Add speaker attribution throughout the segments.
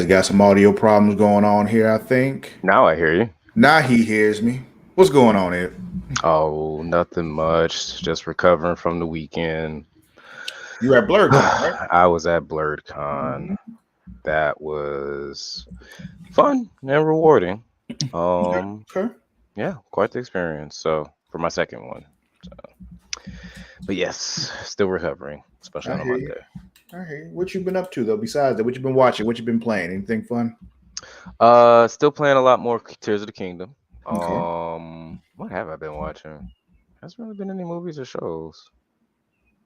Speaker 1: has got some audio problems going on here, I think.
Speaker 2: Now I hear you.
Speaker 1: Now he hears me. What's going on, Ed?
Speaker 2: Oh, nothing much. Just recovering from the weekend.
Speaker 1: You at BlurCon, right?
Speaker 2: I was at BlurredCon.
Speaker 1: Mm-hmm.
Speaker 2: That was fun and rewarding.
Speaker 1: Okay.
Speaker 2: Um,
Speaker 1: Okay.
Speaker 2: yeah, quite the experience. So for my second one. So, but yes, still recovering, especially
Speaker 1: I
Speaker 2: on a
Speaker 1: hear you.
Speaker 2: Monday.
Speaker 1: I hear you. What you been up to though? Besides that, what you been watching? What you been playing? Anything fun?
Speaker 2: Still playing a lot more Tears of the Kingdom.
Speaker 1: Okay.
Speaker 2: What have I been watching? Hasn't really been any movies or shows.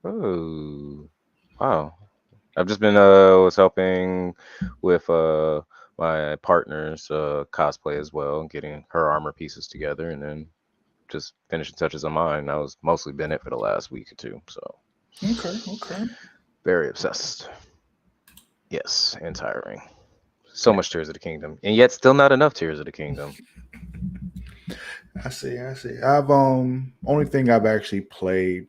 Speaker 2: Oh, wow. I've just been was helping with my partner's cosplay as well, getting her armor pieces together, and then just finishing touches on mine. That was mostly been it for the last week or two. So
Speaker 1: Okay. Okay.
Speaker 2: very obsessed. Yes, and tiring. So much Tears of the Kingdom, and yet still not enough Tears of the Kingdom.
Speaker 1: I see. I see. I've only thing I've actually played,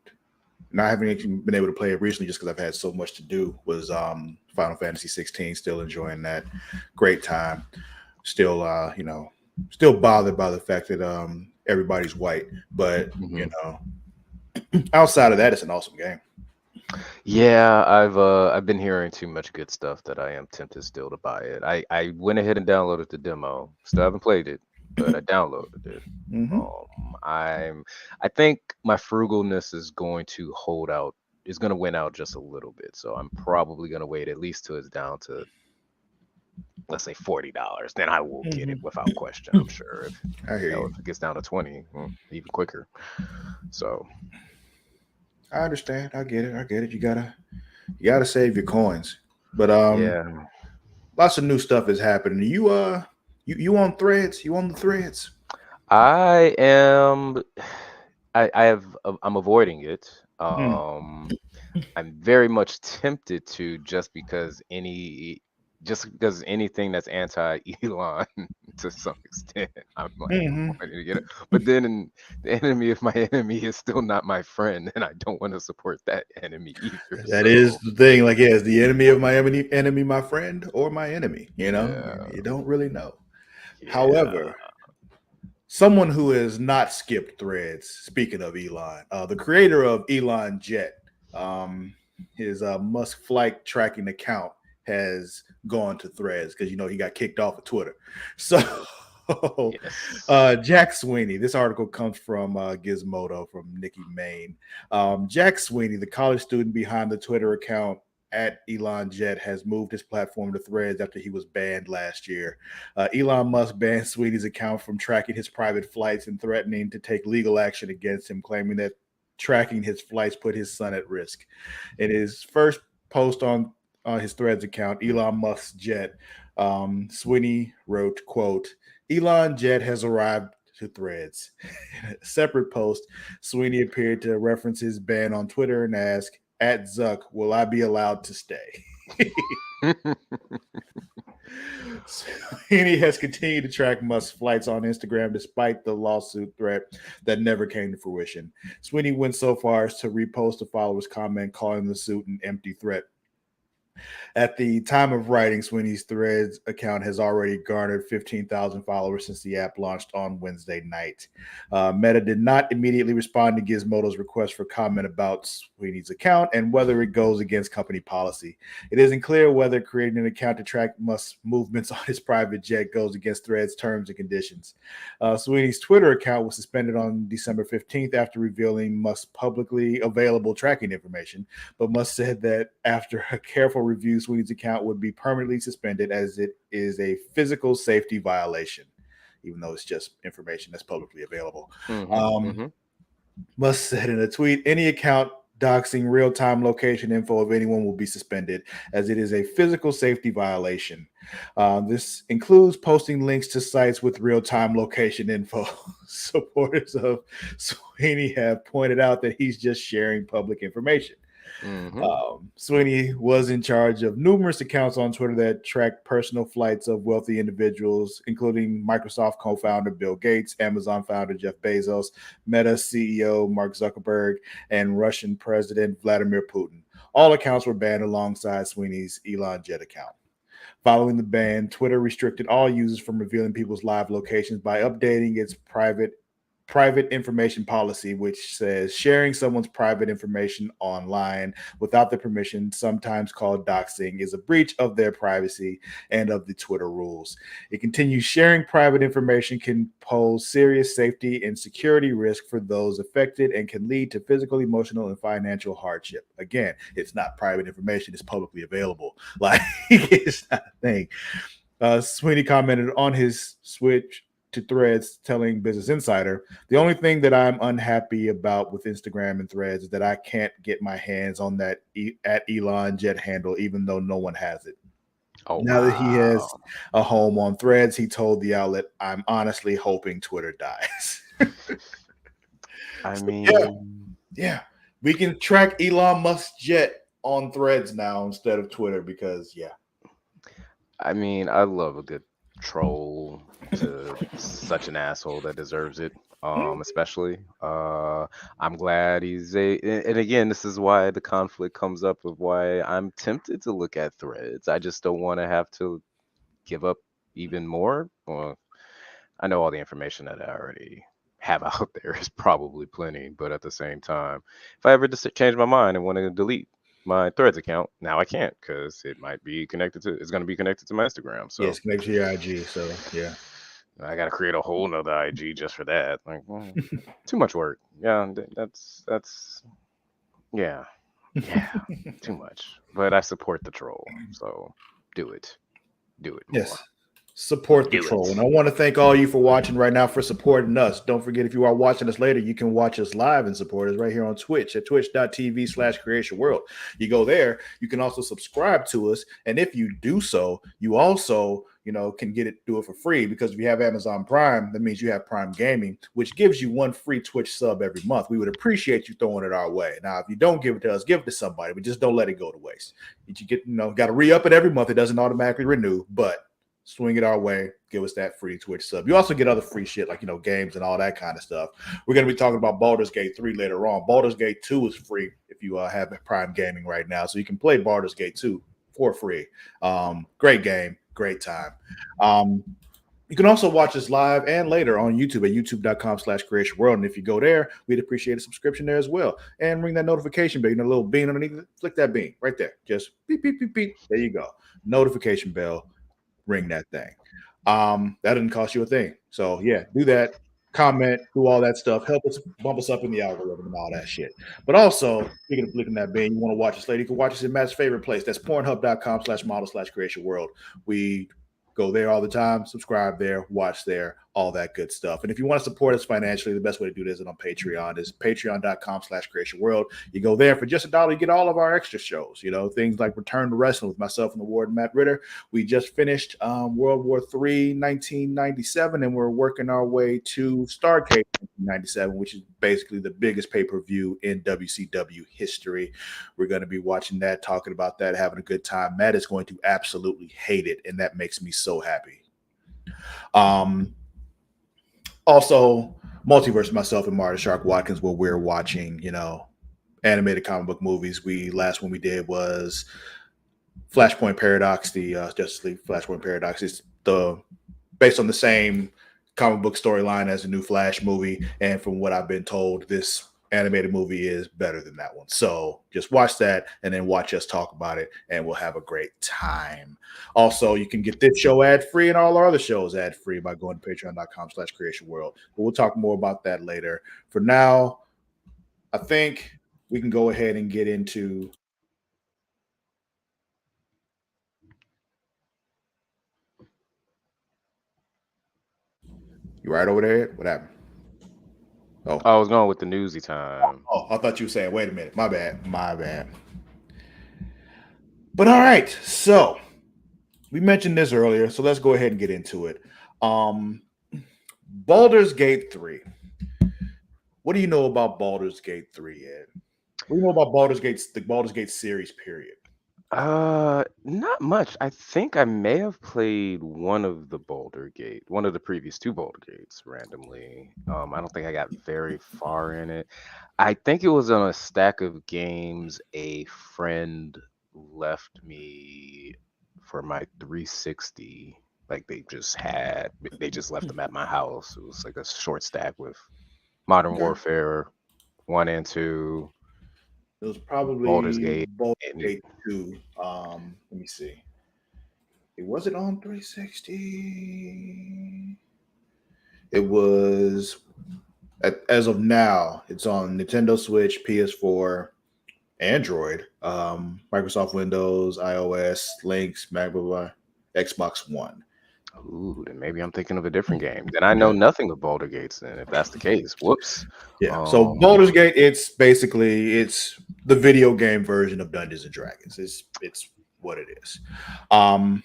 Speaker 1: and I haven't actually been able to play it recently just because I've had so much to do. Was Final Fantasy 16. Still enjoying that. Great time. Still, still bothered by the fact that everybody's white, but
Speaker 2: Hmm.
Speaker 1: outside of that, it's an awesome game.
Speaker 2: Yeah, I've been hearing too much good stuff that I am tempted still to buy it. I went ahead and downloaded the demo. Still haven't played it, but I downloaded it.
Speaker 1: Mm-hmm.
Speaker 2: I think my frugalness is going to hold out, is going to win out just a little bit. So I'm probably going to wait at least till it's down to, let's say, $40. Then I will get it
Speaker 1: Mm-hmm.
Speaker 2: without question. I'm sure if
Speaker 1: I hear you.
Speaker 2: if it gets down to 20, even quicker. So
Speaker 1: I understand. I get it. I get it. You gotta save your coins. But
Speaker 2: yeah.
Speaker 1: lots of new stuff is happening. You on threads? You on the threads?
Speaker 2: I am. I'm avoiding it.
Speaker 1: Mm.
Speaker 2: I'm very much tempted to just because anything that's anti Elon to some extent, I'm like
Speaker 1: Hmm.
Speaker 2: wanting to get it. But then the enemy of my enemy is still not my friend, and I don't want to support that enemy either.
Speaker 1: That is
Speaker 2: So
Speaker 1: the thing. Like, yeah, is the enemy of my enemy my friend or my enemy?
Speaker 2: yeah,
Speaker 1: You don't really know.
Speaker 2: yeah.
Speaker 1: However, someone who has not skipped threads. Speaking of Elon, the creator of Elon Jet, um, his Musk flight tracking account has gone to threads because he got kicked off of Twitter. So
Speaker 2: Yes.
Speaker 1: Jack Sweeney. This article comes from Gizmodo from Nikki Main. Jack Sweeney, the college student behind the Twitter account at Elon Jet, has moved his platform to Threads after he was banned last year. Elon Musk banned Sweeney's account from tracking his private flights and threatening to take legal action against him, claiming that tracking his flights put his son at risk. In his first post on his Threads account, Elon Musk's jet, Sweeney wrote, quote, Elon Jet has arrived to Threads. In a separate post, Sweeney appeared to reference his ban on Twitter and ask, at Zuck, will I be allowed to stay? Sweeney has continued to track Musk's flights on Instagram despite the lawsuit threat that never came to fruition. Sweeney went so far as to repost a follower's comment calling the suit an empty threat. At the time of writing, Sweeney's Threads account has already garnered 15,000 followers since the app launched on Wednesday night. Meta did not immediately respond to Gizmodo's request for comment about Sweeney's account and whether it goes against company policy. It isn't clear whether creating an account to track Musk's movements on his private jet goes against Threads' terms and conditions. Sweeney's Twitter account was suspended on December 15th after revealing Musk's publicly available tracking information, but Musk said that after a careful review, Sweeney's account would be permanently suspended as it is a physical safety violation, even though it's just information that's publicly available.
Speaker 2: Hmm.
Speaker 1: Um,
Speaker 2: Hmm.
Speaker 1: Musk said in a tweet, any account doxing real-time location info of anyone will be suspended as it is a physical safety violation. This includes posting links to sites with real-time location info. Supporters of Sweeney have pointed out that he's just sharing public information.
Speaker 2: Hmm.
Speaker 1: Sweeney was in charge of numerous accounts on Twitter that tracked personal flights of wealthy individuals, including Microsoft co founder Bill Gates, Amazon founder Jeff Bezos, Meta CEO Mark Zuckerberg, and Russian President Vladimir Putin. All accounts were banned alongside Sweeney's Elon Jet account. Following the ban, Twitter restricted all users from revealing people's live locations by updating its private information policy, which says sharing someone's private information online without their permission, sometimes called doxing, is a breach of their privacy and of the Twitter rules. It continues sharing private information can pose serious safety and security risk for those affected and can lead to physical, emotional, and financial hardship. Again, it's not private information, it's publicly available. Like, it's not a thing. Sweeney commented on his switch to Threads, telling Business Insider, "The only thing that I'm unhappy about with Instagram and Threads is that I can't get my hands on that at Elon Jet handle, even though no one has it.
Speaker 2: Oh
Speaker 1: Now that he has
Speaker 2: wow.
Speaker 1: a home on Threads, he told the outlet, I'm honestly hoping Twitter dies."
Speaker 2: I
Speaker 1: So, yeah,
Speaker 2: mean,
Speaker 1: yeah. We can track Elon Musk's jet on Threads now instead of Twitter because, yeah.
Speaker 2: I love a good troll to such an asshole that deserves it. Especially. I'm glad and again, this is why the conflict comes up of why I'm tempted to look at threads. I just don't want to have to give up even more. Well, I know all the information that I already have out there is probably plenty, but at the same time, if I ever just change my mind and want to delete my Threads account, now I can't because it's going to be connected to my Instagram. So
Speaker 1: Yes, connect to your IG. So, yeah.
Speaker 2: I got to create a whole nother IG just for that. Like, too much work. Yeah, that's yeah, yeah, too much. But I support the troll, so do it, do it more,
Speaker 1: Yes. Support the
Speaker 2: do
Speaker 1: troll. And
Speaker 2: it.
Speaker 1: I want to thank all you for watching right now, for supporting us. Don't forget, if you are watching us later, you can watch us live and support us right here on Twitch at twitch.tv/Creatia World. You go there, you can also subscribe to us. And if you do so, you also, can do it for free, because if you have Amazon Prime, that means you have Prime Gaming, which gives you one free Twitch sub every month. We would appreciate you throwing it our way. Now, if you don't give it to us, give it to somebody, but just don't let it go to waste. You get, got to re-up it every month. It doesn't automatically renew, but swing it our way, give us that free Twitch sub. You also get other free shit like, games and all that kind of stuff. We're going to be talking about Baldur's Gate 3 later on. Baldur's Gate 2 is free if you have Prime Gaming right now. So you can play Baldur's Gate 2 for free. Great game, great time. You can also watch us live and later on YouTube at youtube.com/Creatia World. And if you go there, we'd appreciate a subscription there as well. And ring that notification bell, little bean underneath it. Flick that bean right there. Just beep, beep, beep, beep. There you go. Notification bell. Ring that thing. That didn't cost you a thing. So yeah, do that. Comment, do all that stuff. Help us bump us up in the algorithm and all that shit. But also, speaking of clicking that bin, you want to watch us later, you can watch us in Matt's favorite place. That's pornhub.com/model/Creatia World. We go there all the time, subscribe there, watch there, all that good stuff. And if you want to support us financially, the best way to do this is on Patreon. Is patreon.com/Creatia World. You go there for just $1, you get all of our extra shows, things like Return to Wrestling with myself and the Warden Matt Ritter. We just finished World War III 1997, and we're working our way to Starrcade 1997, which is basically the biggest pay-per-view in WCW history. We're going to be watching that, talking about that, having a good time. Matt is going to absolutely hate it, and that makes me so happy. Also, Multiverse, myself and Marta Shark Watkins, where we're watching, animated comic book movies. Last one we did was Flashpoint Paradox, the Justice League Flashpoint Paradox. It's based on the same comic book storyline as the new Flash movie, and from what I've been told, this animated movie is better than that one. So just watch that and then watch us talk about it, and we'll have a great time. Also, you can get this show ad-free and all our other shows ad-free by going to patreon.com/Creatia World. But we'll talk more about that later. For now, I think we can go ahead and get into. You right over there? What happened? Oh,
Speaker 2: I was going with the newsy time.
Speaker 1: I thought you were saying, wait a minute. My bad. My bad. But all right. So we mentioned this earlier. So let's go ahead and get into it. Baldur's Gate 3. What do you know about Baldur's Gate 3, Ed? What do you know about the Baldur's Gate series, period?
Speaker 2: Not much. I think I may have played one of the previous two Boulder Gates randomly. I don't think I got very far in it. I think it was on a stack of games a friend left me for my 360. Like they just left them at my house. It was like a short stack with Modern
Speaker 1: Okay.
Speaker 2: Warfare 1 and 2,
Speaker 1: It was
Speaker 2: Baldur's
Speaker 1: probably
Speaker 2: Gate,
Speaker 1: Baldur's
Speaker 2: and
Speaker 1: Gate 2. Let me see. It was it on 360. It was as of now, it's on Nintendo Switch, PS4, Android, Microsoft Windows, iOS, Links, MacBook, Xbox One.
Speaker 2: ooh, then maybe I'm thinking of a different game. Then I know
Speaker 1: Yeah.
Speaker 2: nothing of Baldur Gates. Then, if that's the case, whoops.
Speaker 1: Yeah. So
Speaker 2: Um,
Speaker 1: Baldur's Gate, it's the video game version of Dungeons and Dragons. It's what it is. Um,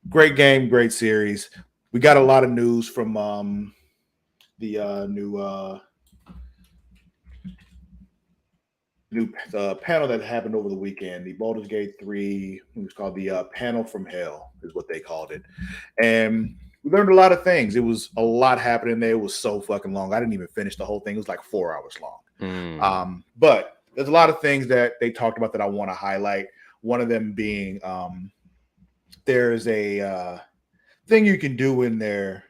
Speaker 1: Great game, great series. We got a lot of news from the new panel that happened over the weekend. The Baldur's Gate 3, it was called the panel from hell, is what they called it. And we learned a lot of things. It was a lot happening there. It was so fucking long. I didn't even finish the whole thing. It was like 4 hours long.
Speaker 2: mm,
Speaker 1: But there's a lot of things that they talked about that I want to highlight. One of them being there's a thing you can do in there.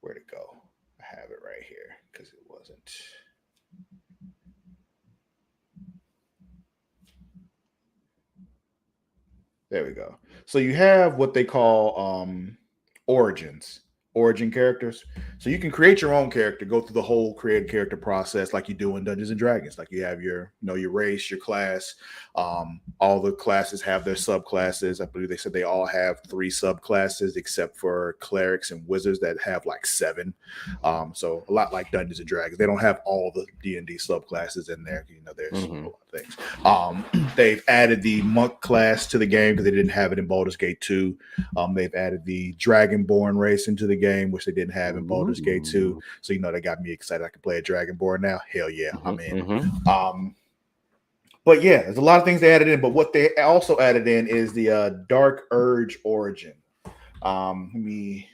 Speaker 1: Where'd it go? I have it right here because it wasn't. There we go. So you have what they call origins, origin characters. So you can create your own character, go through the whole create character process like you do in Dungeons and Dragons. Like you have your, your race, your class. All the classes have their subclasses. I believe they said they all have 3 subclasses, except for clerics and wizards that have like 7. So a lot like Dungeons and Dragons. They don't have all the D&D subclasses in there. There's a
Speaker 2: hmm
Speaker 1: lot of things. They've added the monk class to the game because they didn't have it in Baldur's Gate 2. They've added the Dragonborn race into the game, which they didn't have in Baldur's Gate 2. So, that got me excited. I can play a Dragonborn now. Hell yeah, I'm in. But yeah, there's a lot of things they added in. But what they also added in is the Dark Urge origin. Let me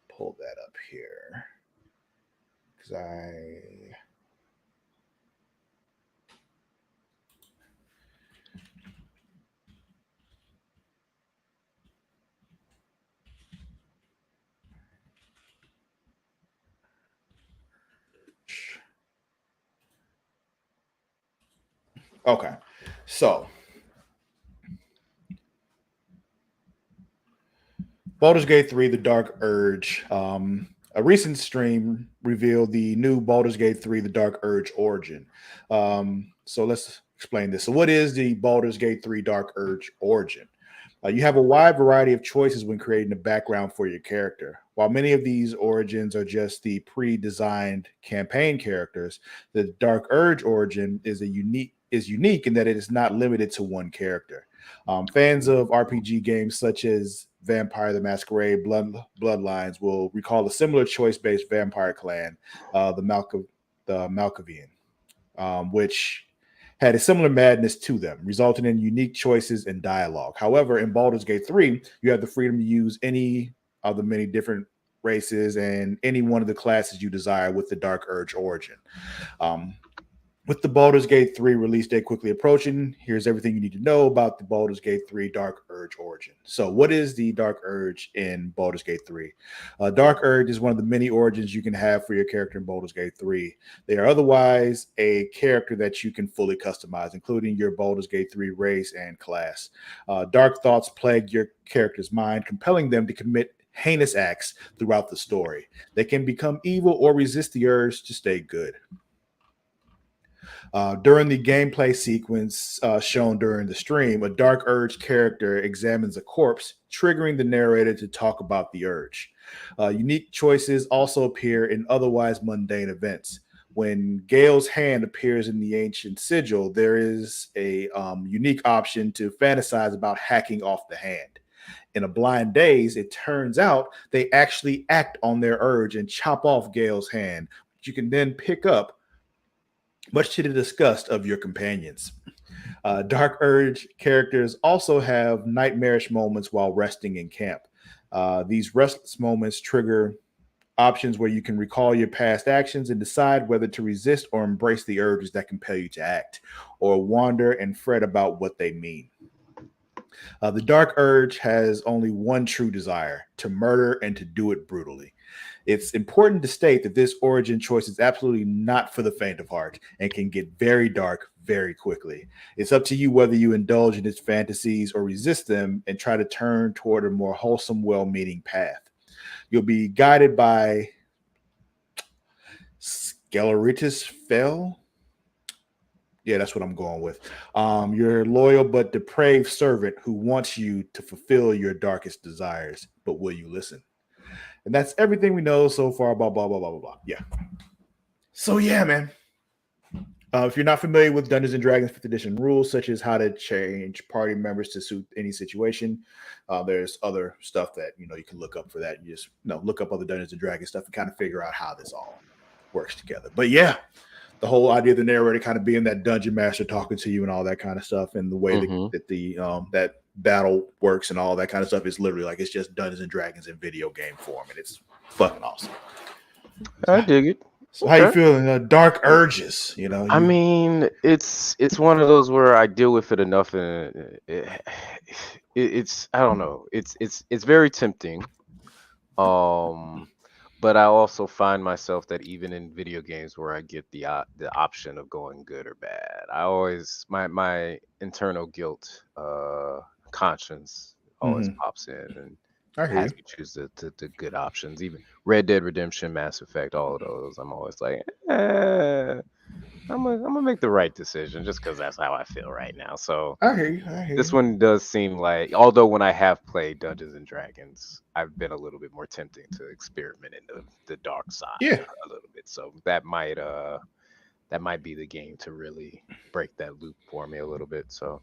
Speaker 1: pull that up here because okay. So Baldur's Gate 3, The Dark Urge. A recent stream revealed the new Baldur's Gate 3, The Dark Urge origin. So let's explain this. So, what is the Baldur's Gate 3 Dark Urge origin? You have a wide variety of choices when creating a background for your character. While many of these origins are just the pre-designed campaign characters, the Dark Urge origin is unique in that it is not limited to one character. Fans of RPG games such as Vampire the Masquerade Bloodlines will recall a similar choice-based vampire clan, the Malkavian, which had a similar madness to them, resulting in unique choices and dialogue. However, in Baldur's Gate 3, you have the freedom to use any of the many different races and any one of the classes you desire with the Dark Urge origin. Um, with the Baldur's Gate 3 release date quickly approaching, here's everything you need to know about the Baldur's Gate 3 Dark Urge origin. So, what is the Dark Urge in Baldur's Gate 3? Dark Urge is one of the many origins you can have for your character in Baldur's Gate 3. They are otherwise a character that you can fully customize, including your Baldur's Gate 3 race and class. Dark thoughts plague your character's mind, compelling them to commit heinous acts throughout the story. They can become evil or resist the urge to stay good. During the gameplay sequence shown during the stream, a Dark Urge character examines a corpse, triggering the narrator to talk about the urge. Unique choices also appear in otherwise mundane events. When Gale's hand appears in the ancient sigil, there is a unique option to fantasize about hacking off the hand. In a blind daze, it turns out they actually act on their urge and chop off Gale's hand, which you can then pick up, much to the disgust of your companions. Dark Urge characters also have nightmarish moments while resting in camp. These restless moments trigger options where you can recall your past actions and decide whether to resist or embrace the urges that compel you to act, or wander and fret about what they mean. The dark urge has only one true desire: to murder and to do it brutally. It's important to state that this origin choice is absolutely not for the faint of heart and can get very dark very quickly. It's up to you whether you indulge in its fantasies or resist them and try to turn toward a more wholesome, well meaning path. You'll be guided by Sceleritis Fell. Yeah, that's what I'm going with. Your loyal but depraved servant who wants you to fulfill your darkest desires. But will you listen? And that's everything we know so far about blah, blah, blah, blah, blah. Yeah. So, yeah, man. If you're not familiar with Dungeons and Dragons 5th edition rules, such as how to change party members to suit any situation, there's other stuff that you can look up for that. You just look up other Dungeons and Dragons stuff and kind of figure out how this all works together. But yeah, the whole idea of the narrator kind of being that dungeon master talking to you and all that kind of stuff, and the way that the that battle works and all that kind of stuff is literally like it's just Dungeons and Dragons in video game form, and it's fucking awesome.
Speaker 2: I dig it.
Speaker 1: So how you feeling? Dark urges,
Speaker 2: I mean, it's one of those where I deal with it enough, and it's I don't know. It's very tempting. But I also find myself that even in video games where I get the option of going good or bad, I always my internal guilt conscience always pops in and has me choose the good options. Even Red Dead Redemption, Mass Effect, all of those, I'm always like, I'm gonna make the right decision just because that's how I feel right now. So
Speaker 1: I hear you.
Speaker 2: This one does seem like, although when I have played Dungeons and Dragons, I've been a little bit more tempting to experiment in the dark side a little bit. So that might be the game to really break that loop for me a little bit. So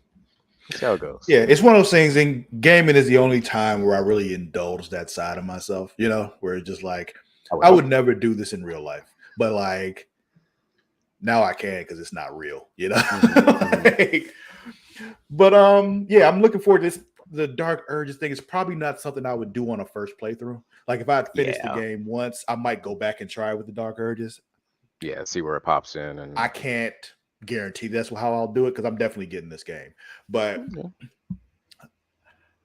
Speaker 2: we'll see how it goes.
Speaker 1: Yeah, it's one of those things. In gaming is the only time where I really indulge that side of myself. Where it's just like I would never do this in real life, but like now I can because it's not real. But yeah, I'm looking forward to this. The dark urges thing is probably not something I would do on a first playthrough. Like if I had finished the game once, I might go back and try with the dark urges.
Speaker 2: Yeah, see where it pops in. And
Speaker 1: I can't guarantee that's how I'll do it because I'm definitely getting this game. But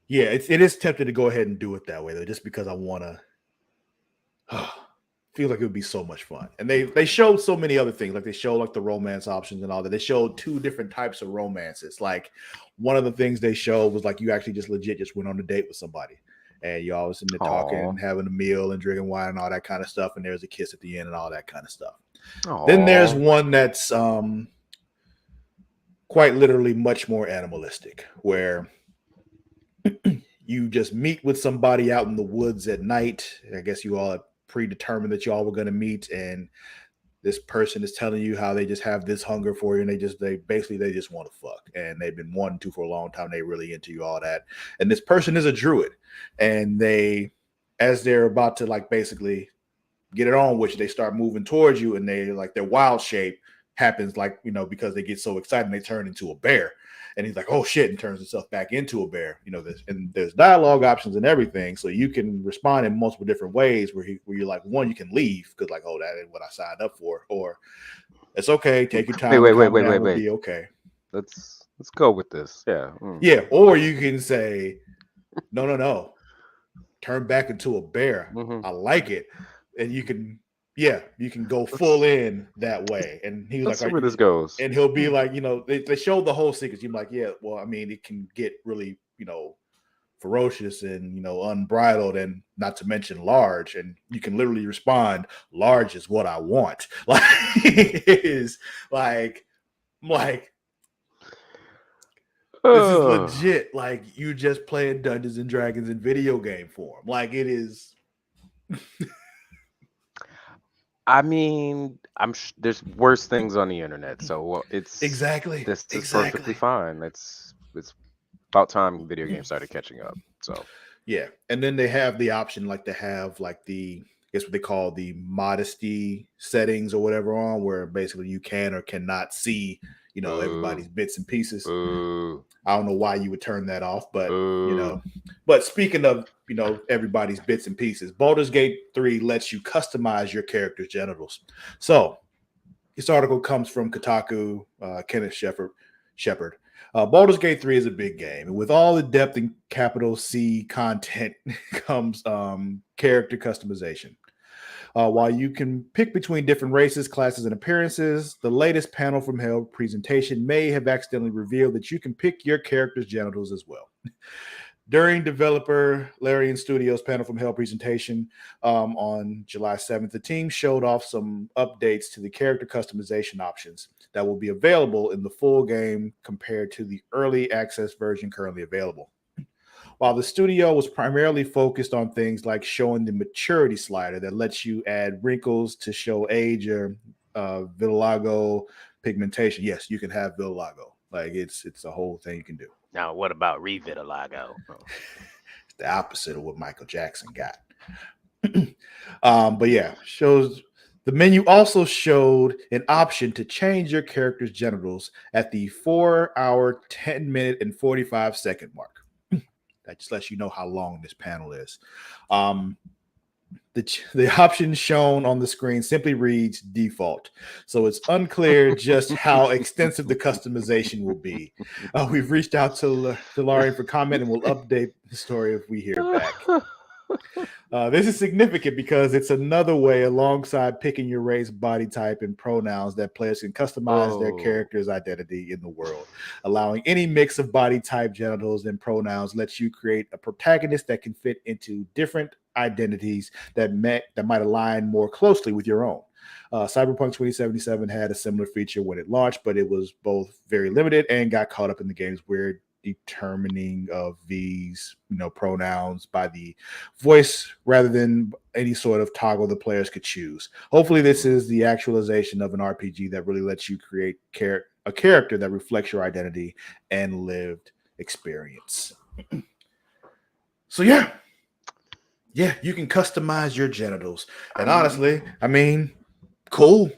Speaker 1: yeah, it is tempting to go ahead and do it that way though, just because I want to. Feel like it would be so much fun. And they showed so many other things. Like they showed like the romance options and all that. They showed 2 different types of romances. Like one of the things they showed was like you actually just legit just went on a date with somebody. And you all was in there talking and having a meal and drinking wine and all that kind of stuff. And there's a kiss at the end and all that kind of stuff. Then there's one that's quite literally much more animalistic, where you just meet with somebody out in the woods at night. I guess you all predetermined that y'all were going to meet, and this person is telling you how they just have this hunger for you, and they just want to fuck, and they've been wanting to for a long time. They really into you, all that. And this person is a druid, and as they're about to like basically get it on with you, they start moving towards you, and they like their wild shape happens like because they get so excited and they turn into a bear. And he's like, oh shit, and turns himself back into a bear. There's dialogue options and everything. So you can respond in multiple different ways where you're like, one, you can leave because like, oh, that ain't what I signed up for. Or it's okay, take your time.
Speaker 2: Wait.
Speaker 1: Be okay.
Speaker 2: Let's go with this. Yeah.
Speaker 1: Yeah. Or you can say, no. Turn back into a bear. I like it. And you can go full in that way. And he was
Speaker 2: Let's
Speaker 1: like,
Speaker 2: see where this goes.
Speaker 1: And he'll be like, they showed the whole sequence. You're like, yeah, well, I mean, it can get really, ferocious and, unbridled, and not to mention large. And you can literally respond, large is what I want. Like, it is like, I'm like, this is legit. Like, you just playing Dungeons and Dragons in video game form. Like, it is.
Speaker 2: I mean, there's worse things on the internet, so it's
Speaker 1: exactly.
Speaker 2: This is perfectly fine. It's about time video games started catching up. So
Speaker 1: yeah, and then they have the option like to have like I guess what they call the modesty settings or whatever on, where basically you can or cannot see everybody's bits and pieces. I don't know why you would turn that off, but But speaking of everybody's bits and pieces, Baldur's Gate 3 lets you customize your character's genitals. So this article comes from Kotaku. Kenneth Shepard Shepard. Baldur's Gate 3 is a big game. And with all the depth and capital C content comes character customization. While you can pick between different races, classes, and appearances, the latest Panel from Hell presentation may have accidentally revealed that you can pick your character's genitals as well. During developer Larian Studios' Panel from Hell presentation on July 7th, the team showed off some updates to the character customization options that will be available in the full game compared to the early access version currently available. While the studio was primarily focused on things like showing the maturity slider that lets you add wrinkles to show age or vitiligo pigmentation. Yes, you can have vitiligo. Like it's a whole thing you can do.
Speaker 2: Now, what about revitiligo?
Speaker 1: It's the opposite of what Michael Jackson got. But yeah, shows the menu also showed an option to change your character's genitals at the 4-hour, 10-minute, and 45-second mark. That just lets you know how long this panel is. The option shown on the screen simply reads default. So it's unclear just how extensive the customization will be. We've reached out to Larian for comment and we'll update the story if we hear back. This is significant because it's another way, alongside picking your race, body type, and pronouns, that players can customize their character's identity in the world. Allowing any mix of body type, genitals, and pronouns lets you create a protagonist that can fit into different identities that might align more closely with your own. Cyberpunk 2077 had a similar feature when it launched, but it was both very limited and got caught up in the game's weird determining of these pronouns by the voice rather than any sort of toggle the players could choose. Hopefully this is the actualization of an RPG that really lets you create a character that reflects your identity and lived experience. So yeah, you can customize your genitals, and honestly, I mean, cool.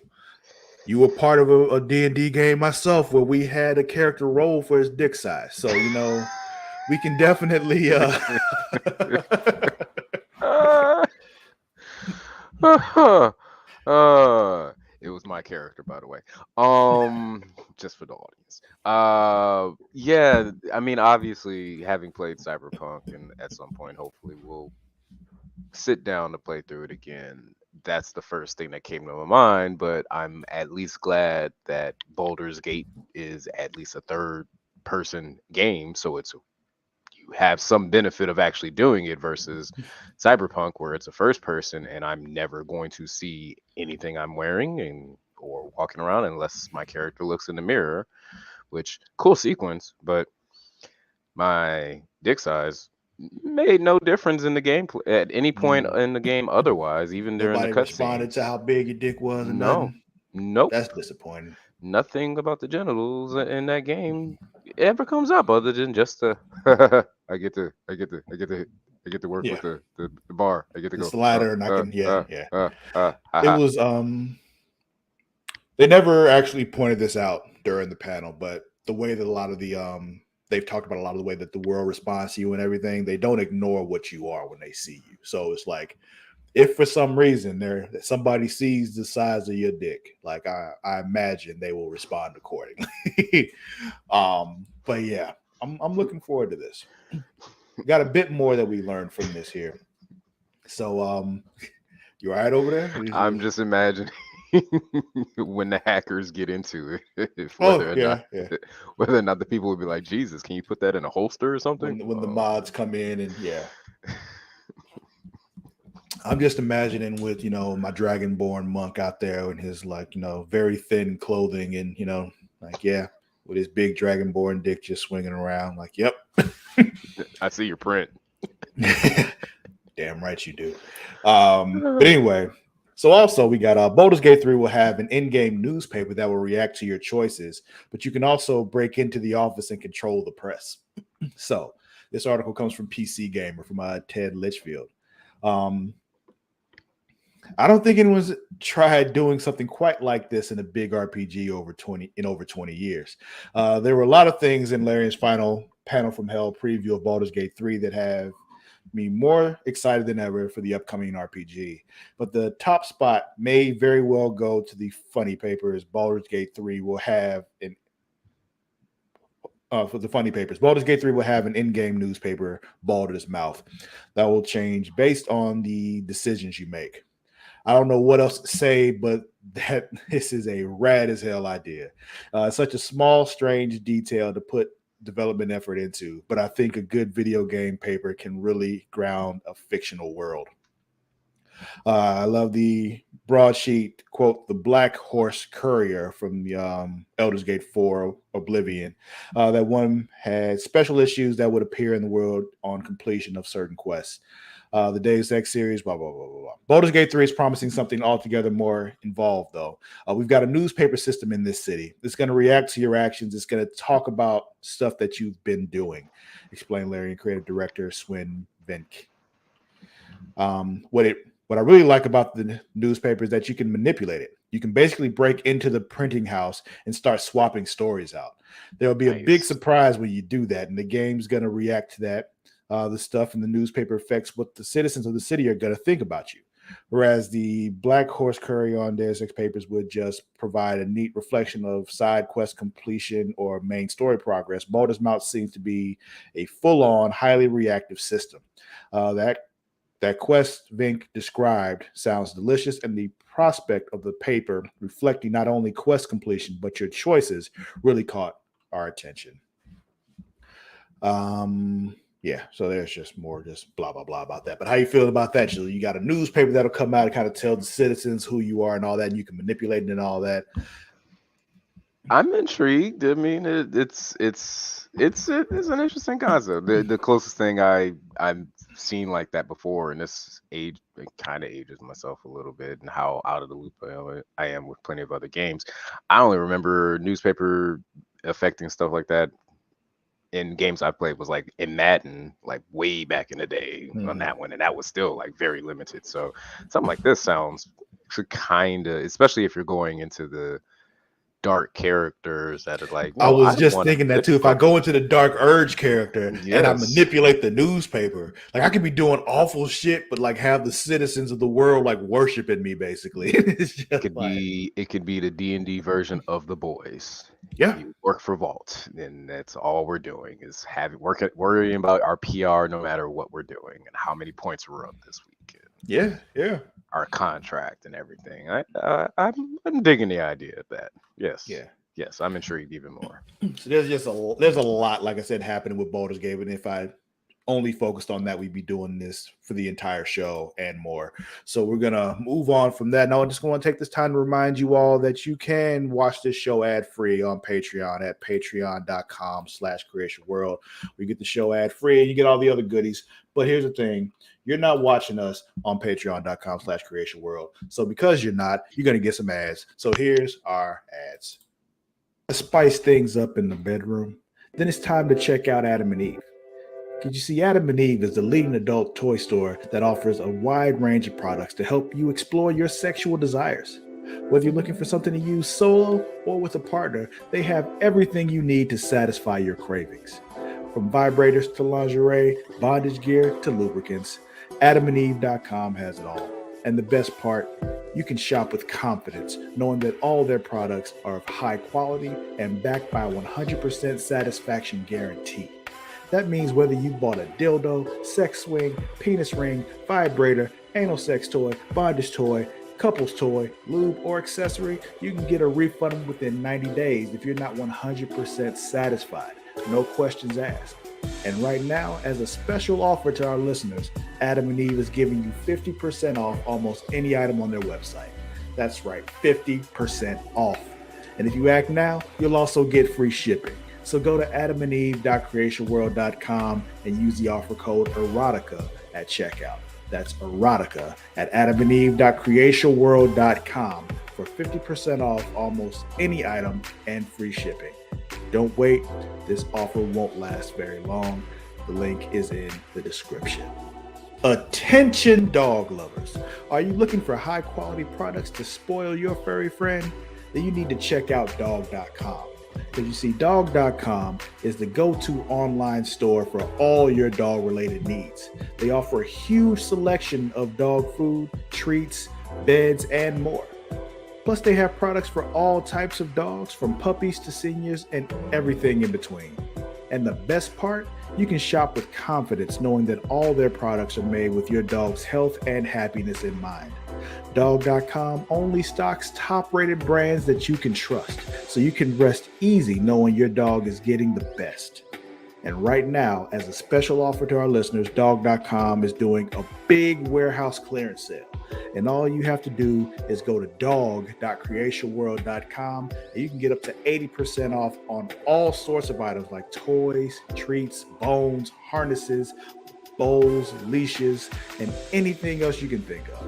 Speaker 1: You were part of a D&D game myself where we had a character roll for his dick size. So, we can definitely
Speaker 2: it was my character, by the way. Just for the audience. Yeah, I mean, obviously, having played Cyberpunk, and at some point, hopefully, we'll sit down to play through it again. That's the first thing that came to my mind, but I'm at least glad that Baldur's Gate is at least a third person game, so it's you have some benefit of actually doing it versus Cyberpunk where it's a first person and I'm never going to see anything I'm wearing or walking around unless my character looks in the mirror, which cool sequence, but my dick size made no difference in the game at any point in the game otherwise, even during the
Speaker 1: nobody responded
Speaker 2: cutscenes.
Speaker 1: to how big your dick was and
Speaker 2: No,
Speaker 1: nothing.
Speaker 2: nope.
Speaker 1: That's disappointing.
Speaker 2: Nothing about the genitals in that game ever comes up other than just the I get to work with the bar. I get to
Speaker 1: the
Speaker 2: go
Speaker 1: slider and I can it was they never actually pointed this out during the panel, but the way that a lot of the they've talked about a lot of the way that the world responds to you and everything, they don't ignore what you are when they see you. So it's like, if for some reason somebody sees the size of your dick, like I imagine they will respond accordingly. But yeah, I'm looking forward to this. We got a bit more that we learned from this here. So you all right over there?
Speaker 2: I'm just imagining when the hackers get into it, whether or not the people would be like, Jesus, can you put that in a holster or something?
Speaker 1: When the mods come in and I'm just imagining with my dragonborn monk out there in his very thin clothing and with his big dragonborn dick just swinging around. Like, yep.
Speaker 2: I see your print.
Speaker 1: Damn right you do. But anyway, so also we got Baldur's Gate 3 will have an in-game newspaper that will react to your choices, but you can also break into the office and control the press. So this article comes from PC Gamer from Ted Litchfield. I don't think anyone's tried doing something quite like this in a big RPG over 20 years. There were a lot of things in Larian's final Panel from Hell preview of Baldur's Gate 3 that have me more excited than ever for the upcoming RPG. But the top spot may very well go to the funny papers. Baldur's Gate 3 will have an for the funny papers. Baldur's Gate 3 will have an in-game newspaper, Baldur's Mouth, that will change based on the decisions you make. I don't know what else to say, but that this is a rad as hell idea. Such a small, strange detail to put development effort into, but I think a good video game paper can really ground a fictional world. I love the broadsheet quote, the Black Horse Courier from the Elder's Gate 4 Oblivion. That one had special issues that would appear in the world on completion of certain quests. The Deus Ex series, blah, blah, blah, blah, blah. Baldur's Gate 3 is promising something altogether more involved, though. We've got a newspaper system in this city. It's going to react to your actions. It's going to talk about stuff that you've been doing, explained Larry and creative director Swin Vink. What I really like about the newspaper is that you can manipulate it. You can basically break into the printing house and start swapping stories out. There'll be a big surprise when you do that, and the game's going to react to that. The stuff in the newspaper affects what the citizens of the city are going to think about you. Whereas the Black Horse Courier on Deus Ex papers would just provide a neat reflection of side quest completion or main story progress. Baldur's Mouth seems to be a full-on, highly reactive system. That quest Vink described sounds delicious, and the prospect of the paper reflecting not only quest completion but your choices really caught our attention. Yeah, so there's just more just blah blah blah about that. But how you feel about that, Julie? You got a newspaper that'll come out and kind of tell the citizens who you are and all that, and you can manipulate it and all that.
Speaker 2: I'm intrigued. I mean, it's an interesting concept. The closest thing I've seen like that before, and this age it kind of ages myself a little bit, and how out of the loop I am with plenty of other games. I only remember newspaper affecting stuff like that in games I played was like in Madden, like way back in the day on that one, and that was still like very limited. So something like this sounds kind of, especially if you're going into the dark characters that are like,
Speaker 1: I was just thinking that too. If I go into the Dark Urge character and I manipulate the newspaper, like I could be doing awful shit, but like have the citizens of the world like worshiping me, basically.
Speaker 2: It could be the D&D version of The Boys.
Speaker 1: Yeah,
Speaker 2: you work for Vault, and that's all we're doing is worrying about our PR no matter what we're doing and how many points we're up this week.
Speaker 1: Yeah.
Speaker 2: Our contract and everything. I'm digging the idea of that. Yes, I'm intrigued even more.
Speaker 1: So there's a lot, like I said, happening with Baldur's Gate, and if I only focused on that, we'd be doing this for the entire show and more. So we're gonna move on from that. Now, I'm just going to take this time to remind you all that you can watch this show ad-free on Patreon at patreon.com/creationworld. We get the show ad-free and you get all the other goodies. But here's the thing. You're not watching us on patreon.com/creationworld. So because you're not, you're going to get some ads. So here's our ads. To spice things up in the bedroom, then it's time to check out Adam and Eve. Because you see, Adam and Eve is the leading adult toy store that offers a wide range of products to help you explore your sexual desires. Whether you're looking for something to use solo or with a partner, they have everything you need to satisfy your cravings. From vibrators to lingerie, bondage gear to lubricants, AdamandEve.com has it all. And the best part, you can shop with confidence, knowing that all their products are of high quality and backed by a 100% satisfaction guarantee. That means whether you bought a dildo, sex swing, penis ring, vibrator, anal sex toy, bondage toy, couples toy, lube, or accessory, you can get a refund within 90 days if you're not 100% satisfied. No questions asked. And right now, as a special offer to our listeners, Adam and Eve is giving you 50% off almost any item on their website. That's right, 50% off. And if you act now, you'll also get free shipping. So go to adamandeve.creationworld.com and use the offer code erotica at checkout. That's erotica at adamandeve.creationworld.com for 50% off almost any item and free shipping. Don't wait. This offer won't last very long. The link is in the description. Attention dog lovers. Are you looking for high quality products to spoil your furry friend? Then you need to check out dog.com. Because you see, dog.com is the go-to online store for all your dog-related needs. They offer a huge selection of dog food, treats, beds, and more. Plus, they have products for all types of dogs, from puppies to seniors and everything in between. And the best part, you can shop with confidence knowing that all their products are made with your dog's health and happiness in mind. Dog.com only stocks top rated brands that you can trust, so you can rest easy knowing your dog is getting the best. And right now, as a special offer to our listeners, Dog.com is doing a big warehouse clearance sale. And all you have to do is go to dog.creationworld.com and you can get up to 80% off on all sorts of items like toys, treats, bones, harnesses, bowls, leashes, and anything else you can think of.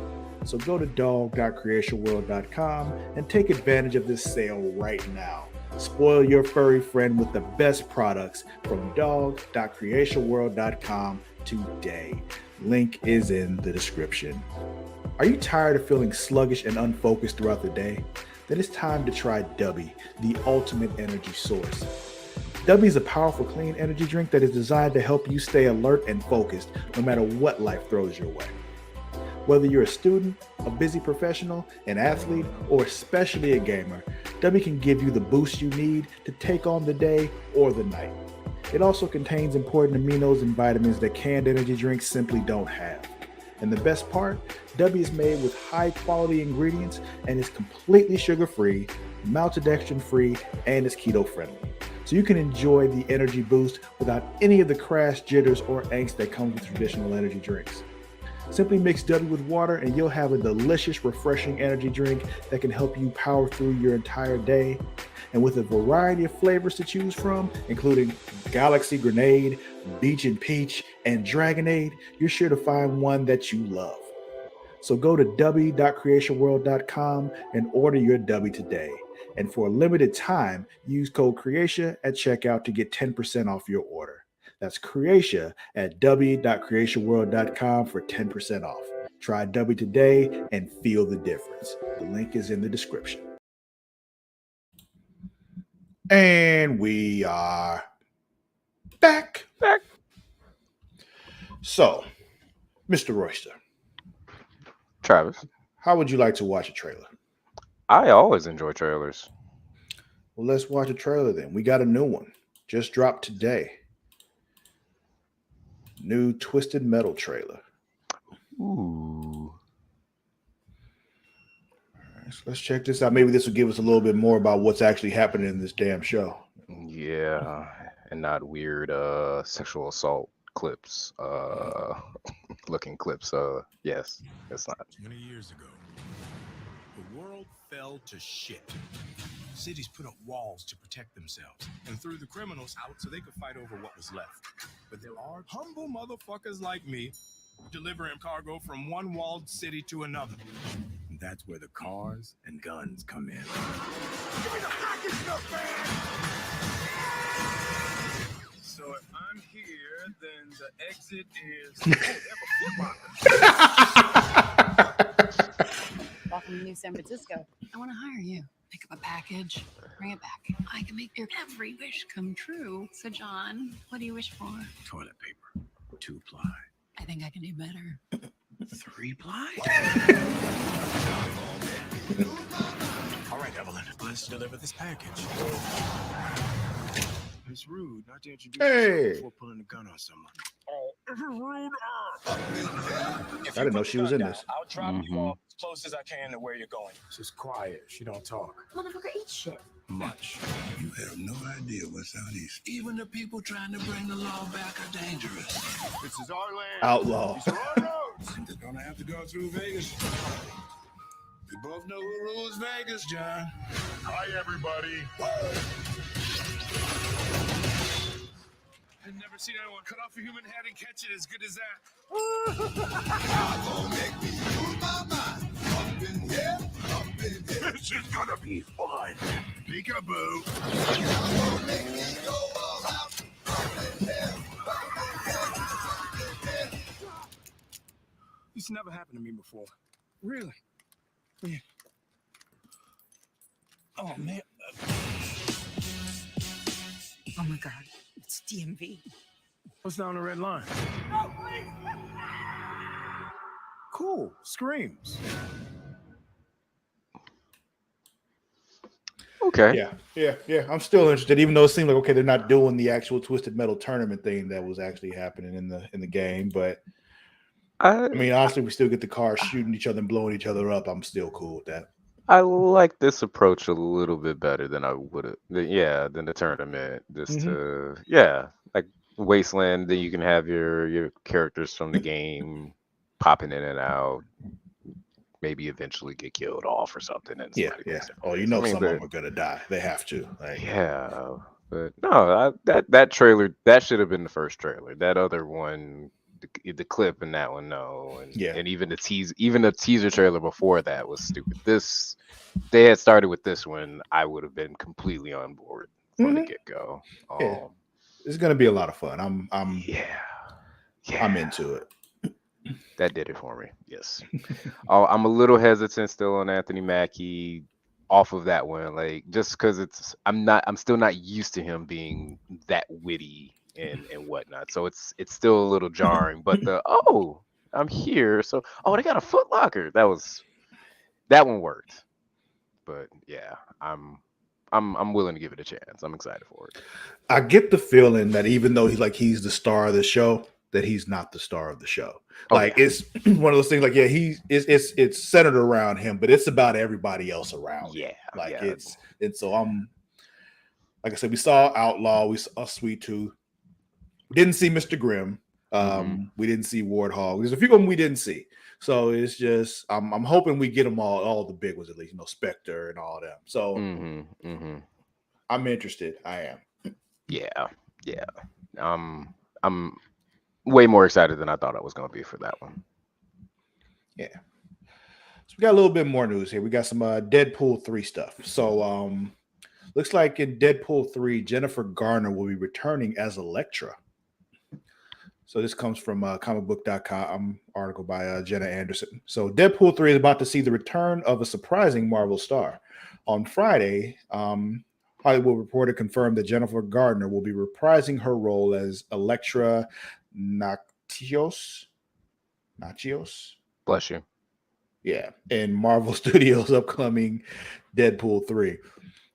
Speaker 1: So go to dog.creationworld.com and take advantage of this sale right now. Spoil your furry friend with the best products from dog.creationworld.com today. Link is in the description. Are you tired of feeling sluggish and unfocused throughout the day? Then it's time to try Dubby, the ultimate energy source. Dubby is a powerful clean energy drink that is designed to help you stay alert and focused no matter what life throws your way. Whether you're a student, a busy professional, an athlete, or especially a gamer, Dubby can give you the boost you need to take on the day or the night. It also contains important aminos and vitamins that canned energy drinks simply don't have. And the best part, Dubby is made with high quality ingredients and is completely sugar-free, maltodextrin-free, and is keto-friendly. So you can enjoy the energy boost without any of the crash, jitters, or angst that comes with traditional energy drinks. Simply mix Dubby with water and you'll have a delicious, refreshing energy drink that can help you power through your entire day. And with a variety of flavors to choose from, including Galaxy Grenade, Beach and Peach, and Dragonade, you're sure to find one that you love. So go to dubby.creationworld.com and order your Dubby today. And for a limited time, use code Creatia at checkout to get 10% off your order. That's Creatia at w.creationworld.com for 10% off. Try Dubby today and feel the difference. The link is in the description. And we are back. So, Mr. Royster,
Speaker 2: Travis,
Speaker 1: how would you like to watch a trailer?
Speaker 2: I always enjoy trailers.
Speaker 1: Well, let's watch a trailer then. We got a new one. Just dropped today. New Twisted Metal trailer.
Speaker 2: Ooh.
Speaker 1: So let's check this out. Maybe this will give us a little bit more about what's actually happening in this damn show.
Speaker 2: Yeah, and not weird sexual assault clips, looking clips. Yes, it's not.
Speaker 3: 20 years ago, the world fell to shit. Cities put up walls to protect themselves and threw the criminals out so they could fight over what was left. But there are humble motherfuckers like me delivering cargo from one walled city to another. And that's where the cars and guns come in. Give me the package stuff, man! So if I'm here, then the exit is...
Speaker 4: Welcome to New San Francisco. I want to hire you. Pick up a package, bring it back. I can make your every wish come true. So, John, what do you wish for?
Speaker 3: Toilet paper. 2-ply.
Speaker 4: I think I can do better.
Speaker 3: 3-ply? All right, Evelyn, let's deliver this package. It's rude not to introduce yourself before pulling a gun on someone. Oh, it's rude.
Speaker 1: I didn't know she was in this.
Speaker 3: I'll drop you off as close as I can to where you're going. She's quiet. She don't talk.
Speaker 4: Motherfucker, eat shit.
Speaker 3: Much.
Speaker 5: You have no idea what's out east. Even the people trying to bring the law back are dangerous.
Speaker 3: This is our land.
Speaker 1: Outlaw.
Speaker 3: These are our roads.
Speaker 5: They're gonna have to go through Vegas. We both know who rules Vegas, John.
Speaker 3: Hi, everybody. I've never seen anyone cut off a human head and catch it as good as that.
Speaker 5: Make me lose my mind. Up in here, up in here.
Speaker 3: This is gonna be fun. Peekaboo.
Speaker 5: Make me go all out. Up in here,
Speaker 3: This never happened to me before. Really? Yeah. Oh, man.
Speaker 6: Oh my God, it's DMV.
Speaker 3: What's down the red line? No, please! Cool. Screams.
Speaker 2: Okay.
Speaker 1: Yeah. I'm still interested, even though it seemed like okay, they're not doing the actual Twisted Metal tournament thing that was actually happening in the game. But
Speaker 2: I
Speaker 1: I mean, honestly, we still get the cars shooting each other and blowing each other up. I'm still cool with that.
Speaker 2: I like this approach a little bit better than I would have. Yeah, than the tournament. Just
Speaker 1: Mhm.
Speaker 2: to yeah, like Wasteland. Then you can have your characters from the game popping in and out. Maybe eventually get killed off or something, and
Speaker 1: Yeah,
Speaker 2: somebody
Speaker 1: yeah.
Speaker 2: takes their
Speaker 1: Oh, you
Speaker 2: place. I
Speaker 1: know,
Speaker 2: mean,
Speaker 1: some of
Speaker 2: but
Speaker 1: them are gonna die. They have to. Like,
Speaker 2: yeah, but no, that trailer that should have been the first trailer. That other one, the clip in that one, no,
Speaker 1: yeah.
Speaker 2: and even the teaser trailer before that was stupid. This they had started with this one, I would have been completely on board from the
Speaker 1: Hmm.
Speaker 2: get go.
Speaker 1: Yeah. It's gonna be a lot of fun.
Speaker 2: Yeah,
Speaker 1: I'm
Speaker 2: yeah,
Speaker 1: into it.
Speaker 2: that did it for me. Yes. Oh, I'm a little hesitant still on Anthony Mackie off of that one, like just because I'm still not used to him being that witty and whatnot. So it's still a little jarring. But I'm here. So they got a Foot Locker. That one worked. But yeah, I'm willing to give it a chance. I'm excited for it.
Speaker 1: I get the feeling that even though he's the star of the show, that he's not the star of the show.
Speaker 2: Oh
Speaker 1: Like
Speaker 2: yeah,
Speaker 1: it's one of those things. Like yeah, it's centered around him, but it's about everybody else around him.
Speaker 2: yeah,
Speaker 1: Like
Speaker 2: yeah.
Speaker 1: and so I'm like I said, we saw Outlaw, we saw Sweet Tooth, we didn't see Mr. Grimm,
Speaker 2: Mm-hmm.
Speaker 1: we didn't see Warthog. There's a few of them we didn't see. So it's just I'm hoping we get them all the big ones at least, Spectre and all of them. So
Speaker 2: Mm-hmm. Mm-hmm.
Speaker 1: I'm interested. I am.
Speaker 2: Yeah, yeah. I'm way more excited than I thought I was gonna be for that one.
Speaker 1: Yeah. So we got a little bit more news here. We got some Deadpool 3 stuff. So looks like in Deadpool 3, Jennifer Garner will be returning as Elektra. So this comes from comicbook.com article by Jenna Anderson. So Deadpool 3 is about to see the return of a surprising Marvel star. On Friday, Hollywood Reporter confirmed that Jennifer Garner will be reprising her role as Elektra Nachios. Nachios?
Speaker 2: Bless you.
Speaker 1: Yeah, in Marvel Studios' upcoming Deadpool 3.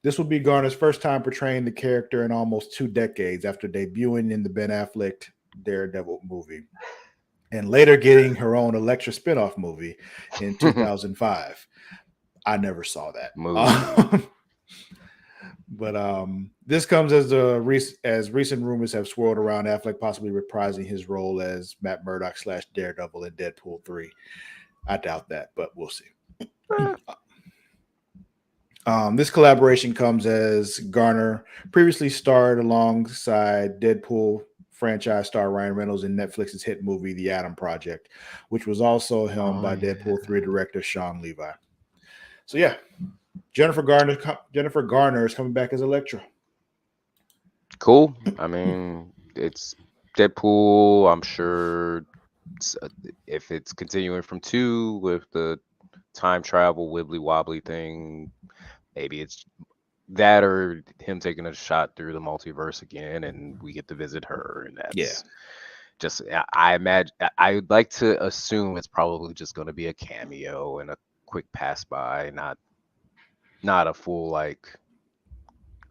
Speaker 1: This will be Garner's first time portraying the character in almost 2 decades after debuting in the Ben Affleck Daredevil movie and later getting her own Elektra spinoff movie in 2005. I never saw that.
Speaker 2: Movie.
Speaker 1: But this comes as recent rumors have swirled around Affleck possibly reprising his role as Matt Murdock / Daredevil in Deadpool 3. I doubt that, but we'll see. This collaboration comes as Garner previously starred alongside Deadpool franchise star Ryan Reynolds in Netflix's hit movie The Atom Project, which was also helmed by
Speaker 2: Yeah.
Speaker 1: Deadpool 3 director Sean Levi. So yeah, Jennifer Garner is coming back as Elektra.
Speaker 2: Cool. I mean, it's Deadpool. I'm sure if it's continuing from 2 with the time travel wibbly wobbly thing, maybe it's that or him taking a shot through the multiverse again, and we get to visit her, and
Speaker 1: Yeah.
Speaker 2: that's just I imagine I would like to assume it's probably just going to be a cameo and a quick pass by, not a full like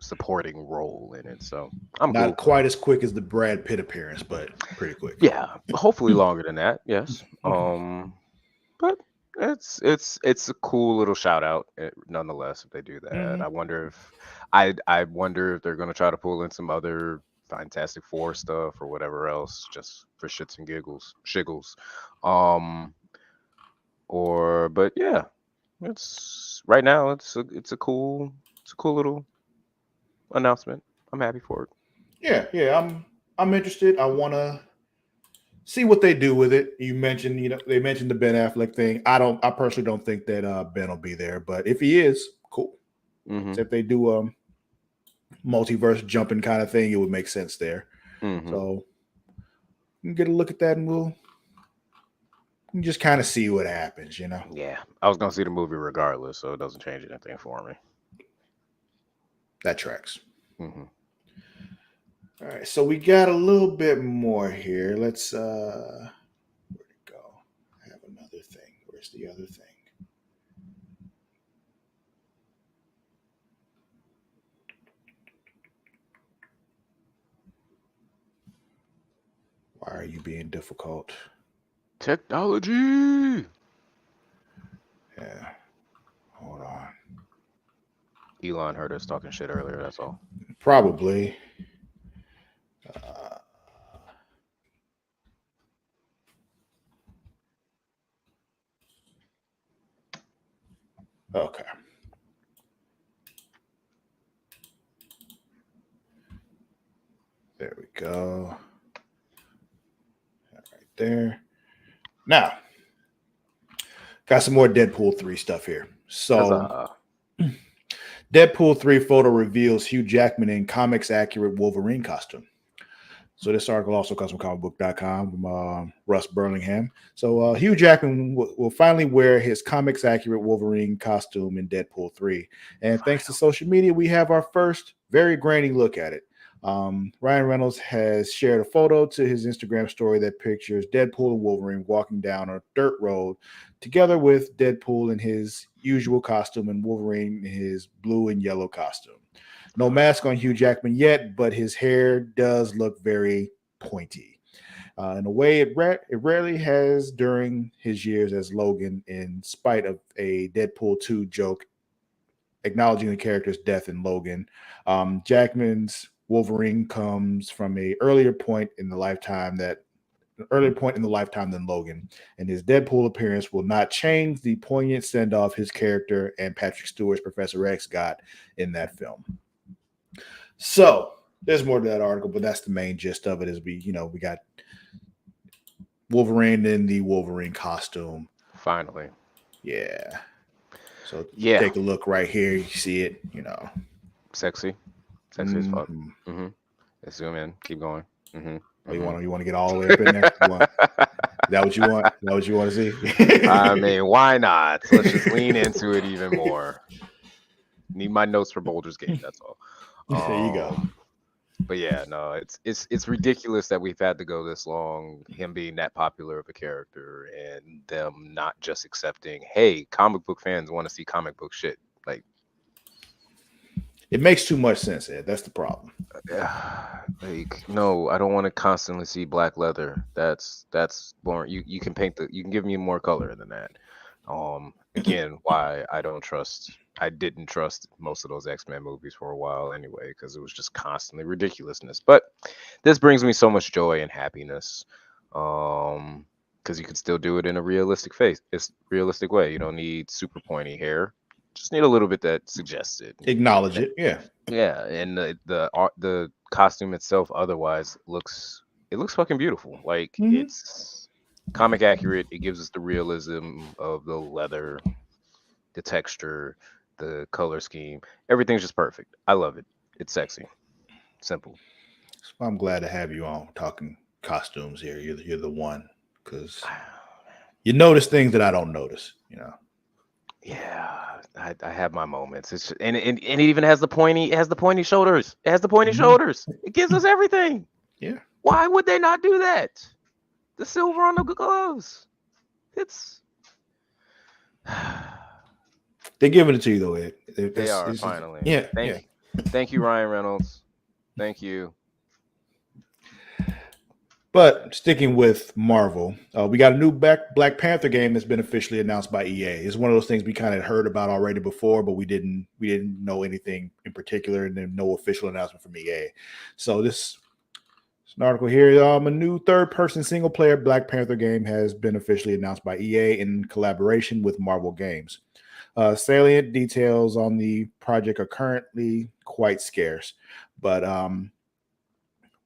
Speaker 2: supporting role in it. So I'm
Speaker 1: Not
Speaker 2: cool.
Speaker 1: quite as quick as the Brad Pitt appearance, but pretty quick.
Speaker 2: Yeah, hopefully longer than that. Yes. But it's a cool little shout out nonetheless if they do that.
Speaker 1: Mhm.
Speaker 2: I wonder if they're gonna try to pull in some other Fantastic Four stuff or whatever else just for shits and shiggles. But yeah, it's right now it's a cool little announcement. I'm happy for it.
Speaker 1: Yeah. I'm interested. I want to see what they do with it. You mentioned, they mentioned the Ben Affleck thing. I personally don't think that Ben will be there, but if he is, cool.
Speaker 2: Mm-hmm.
Speaker 1: So if they do a multiverse jumping kind of thing, it would make sense there.
Speaker 2: Mm-hmm.
Speaker 1: So we can get a look at that and we'll just kind of see what happens,
Speaker 2: Yeah, I was gonna see the movie regardless, so it doesn't change anything for me.
Speaker 1: That tracks.
Speaker 2: Mm-hmm.
Speaker 1: All right, so we got a little bit more here. Let's where'd it go? I have another thing. Where's the other thing? Why are you being difficult?
Speaker 2: Technology.
Speaker 1: Yeah. Hold on.
Speaker 2: Elon heard us talking shit earlier. That's all.
Speaker 1: Probably. Uh, okay. There we go. Right there. Now, got some more Deadpool 3 stuff here. So,
Speaker 2: Huzzah.
Speaker 1: Deadpool 3 photo reveals Hugh Jackman in comics accurate Wolverine costume. So this article also comes from comicbook.com from Russ Burlingham. So Hugh Jackman will finally wear his comics accurate Wolverine costume in Deadpool 3. And thanks to social media, we have our first very grainy look at it. Ryan Reynolds has shared a photo to his Instagram story that pictures Deadpool and Wolverine walking down a dirt road together with Deadpool in his usual costume and Wolverine in his blue and yellow costume. No mask on Hugh Jackman yet, but his hair does look very pointy. In a way, it rarely has during his years as Logan, in spite of a Deadpool 2 joke acknowledging the character's death in Logan. Jackman's Wolverine comes from an earlier point in the lifetime than Logan, and his Deadpool appearance will not change the poignant send-off his character and Patrick Stewart's Professor X got in that film. So there's more to that article, but that's the main gist of it. Is we got Wolverine in the Wolverine costume.
Speaker 2: Finally.
Speaker 1: Yeah. So
Speaker 2: Yeah.
Speaker 1: take a look right here. You see it.
Speaker 2: Sexy as fuck. Mm-hmm. Let's zoom in. Keep going. Mm-hmm.
Speaker 1: Oh, you want to get all the way up in there? Is that what you want? Is that what you want to see?
Speaker 2: I mean, why not? Let's just lean into it even more. Need my notes for Baldur's Gate. That's all.
Speaker 1: There you go.
Speaker 2: But yeah, no, it's ridiculous that we've had to go this long, him being that popular of a character, and them not just accepting, hey, comic book fans want to see comic book shit. Like,
Speaker 1: it makes too much sense, Ed. That's the problem.
Speaker 2: Like, no, I don't want to constantly see black leather. That's boring. You can you can give me more color than that. Again, why I didn't trust most of those X-Men movies for a while anyway, because it was just constantly ridiculousness. But this brings me so much joy and happiness. Because you can still do it in a realistic way. You don't need super pointy hair. Just need a little bit that suggests it.
Speaker 1: Acknowledge it. Yeah.
Speaker 2: Yeah, and the costume itself otherwise looks fucking beautiful. Like, it's comic accurate. It gives us the realism of the leather, the texture, the color scheme. Everything's just perfect. I love it. It's sexy. Simple.
Speaker 1: So I'm glad to have you on talking costumes here. You're the one, because you notice things that I don't notice.
Speaker 2: Yeah, I have my moments. It's just, and it even has the pointy. It has the pointy shoulders. It has the pointy shoulders. It gives us everything.
Speaker 1: Yeah.
Speaker 2: Why would they not do that? The silver on the gloves. It's.
Speaker 1: They're giving it to you though, Ed.
Speaker 2: They are finally.
Speaker 1: Yeah.
Speaker 2: Thank you, Ryan Reynolds. Thank you.
Speaker 1: But sticking with Marvel, we got a new Black Panther game that's been officially announced by EA. It's one of those things we kind of heard about already before, but we didn't know anything in particular, and then no official announcement from EA. So this an article here. A new third-person single-player Black Panther game has been officially announced by EA in collaboration with Marvel Games. Salient details on the project are currently quite scarce, but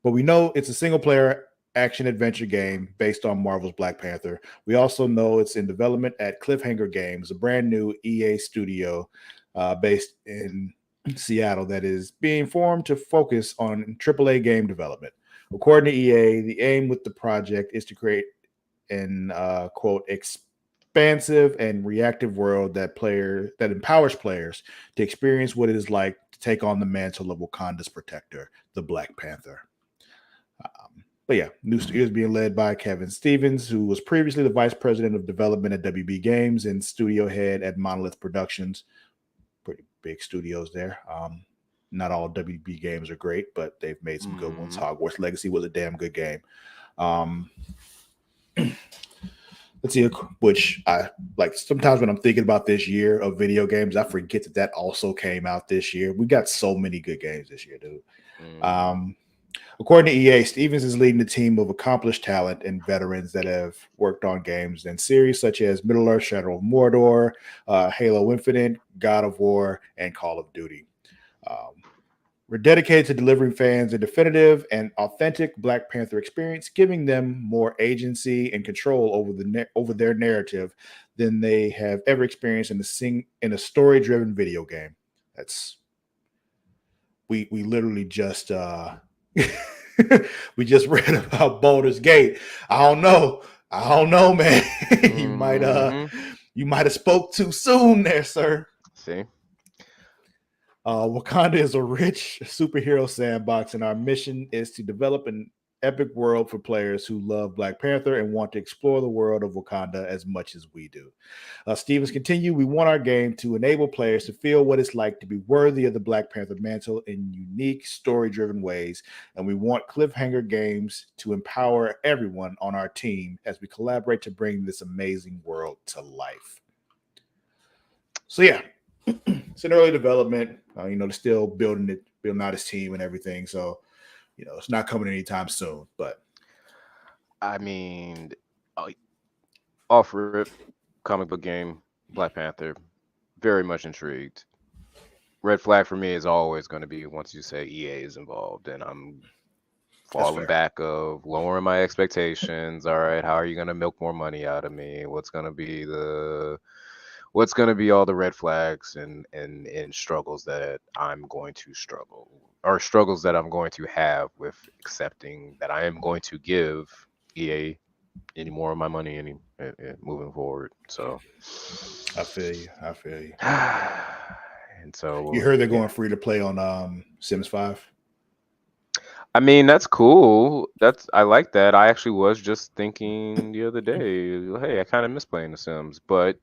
Speaker 1: we know it's a single-player action-adventure game based on Marvel's Black Panther. We also know it's in development at Cliffhanger Games, a brand new EA studio based in Seattle that is being formed to focus on AAA game development. According to EA, the aim with the project is to create an quote expansive and reactive world that empowers players to experience what it is like to take on the mantle of Wakanda's protector, the Black Panther. But yeah, new studio is being led by Kevin Stevens, who was previously the vice president of development at WB Games and studio head at Monolith Productions. Pretty big studios there. Not all WB games are great, but they've made some good ones. Hogwarts Legacy was a damn good game. Um, let's see, which I like. Sometimes when I'm thinking about this year of video games, I forget that also came out this year. We got so many good games this year, dude. According to EA, Stevens is leading a team of accomplished talent and veterans that have worked on games and series such as Middle-earth: Shadow of Mordor, Halo Infinite, God of War, and Call of Duty. We're dedicated to delivering fans a definitive and authentic Black Panther experience, giving them more agency and control over their narrative than they have ever experienced in a story-driven video game. That's we literally just we just read about Baldur's Gate. I don't know, man. You might have spoke too soon there, sir.
Speaker 2: See.
Speaker 1: Wakanda is a rich superhero sandbox, and our mission is to develop an epic world for players who love Black Panther and want to explore the world of Wakanda as much as we do. Stevens continue, we want our game to enable players to feel what it's like to be worthy of the Black Panther mantle in unique story-driven ways, and we want Cliffhanger Games to empower everyone on our team as we collaborate to bring this amazing world to life. So yeah, it's an early development. They're still building out his team and everything. So, it's not coming anytime soon. But
Speaker 2: I mean, off rip, comic book game, Black Panther, very much intrigued. Red flag for me is always going to be once you say EA is involved, and I'm falling back of lowering my expectations. All right, how are you going to milk more money out of me? What's going to be all the red flags and struggles that I'm going to struggle, or struggles that I'm going to have with accepting that I am going to give EA any more of my money moving forward. So
Speaker 1: I feel you.
Speaker 2: And so
Speaker 1: you heard they're going free to play on Sims 5.
Speaker 2: I mean, that's cool. I like that. I actually was just thinking the other day, hey, I kind of miss playing The Sims, but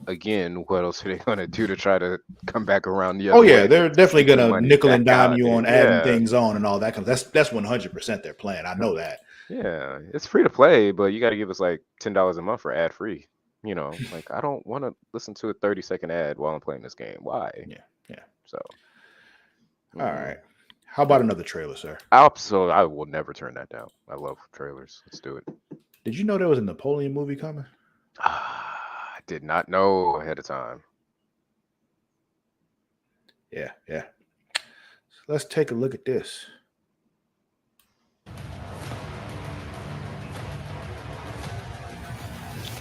Speaker 2: again, what else are they going to do to try to come back around the other way?
Speaker 1: Oh yeah, they're definitely going to nickel and dime you on adding
Speaker 2: Yeah.
Speaker 1: things on and all that. That's 100% their plan. I know that.
Speaker 2: Yeah, it's free to play, but you got to give us like $10 a month for ad free. Like I don't want to listen to a 30-second ad while I'm playing this game. Why?
Speaker 1: Yeah.
Speaker 2: So,
Speaker 1: all right. How about another trailer, sir?
Speaker 2: So I will never turn that down. I love trailers. Let's do it.
Speaker 1: Did you know there was a Napoleon movie coming?
Speaker 2: I did not know ahead of time.
Speaker 1: Yeah. So let's take a look at this.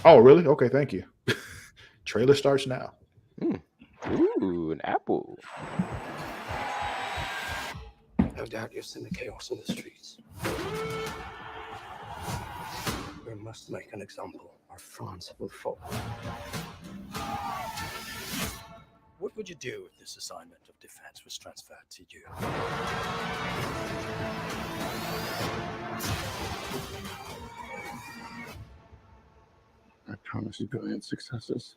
Speaker 1: Oh, really? Okay, thank you. Trailer starts now.
Speaker 2: Ooh, an apple.
Speaker 7: No doubt you've seen the chaos in the streets. We must make an example, or France will fall.
Speaker 8: What would you do if this assignment of defense was transferred to you?
Speaker 7: I promise you brilliant successes.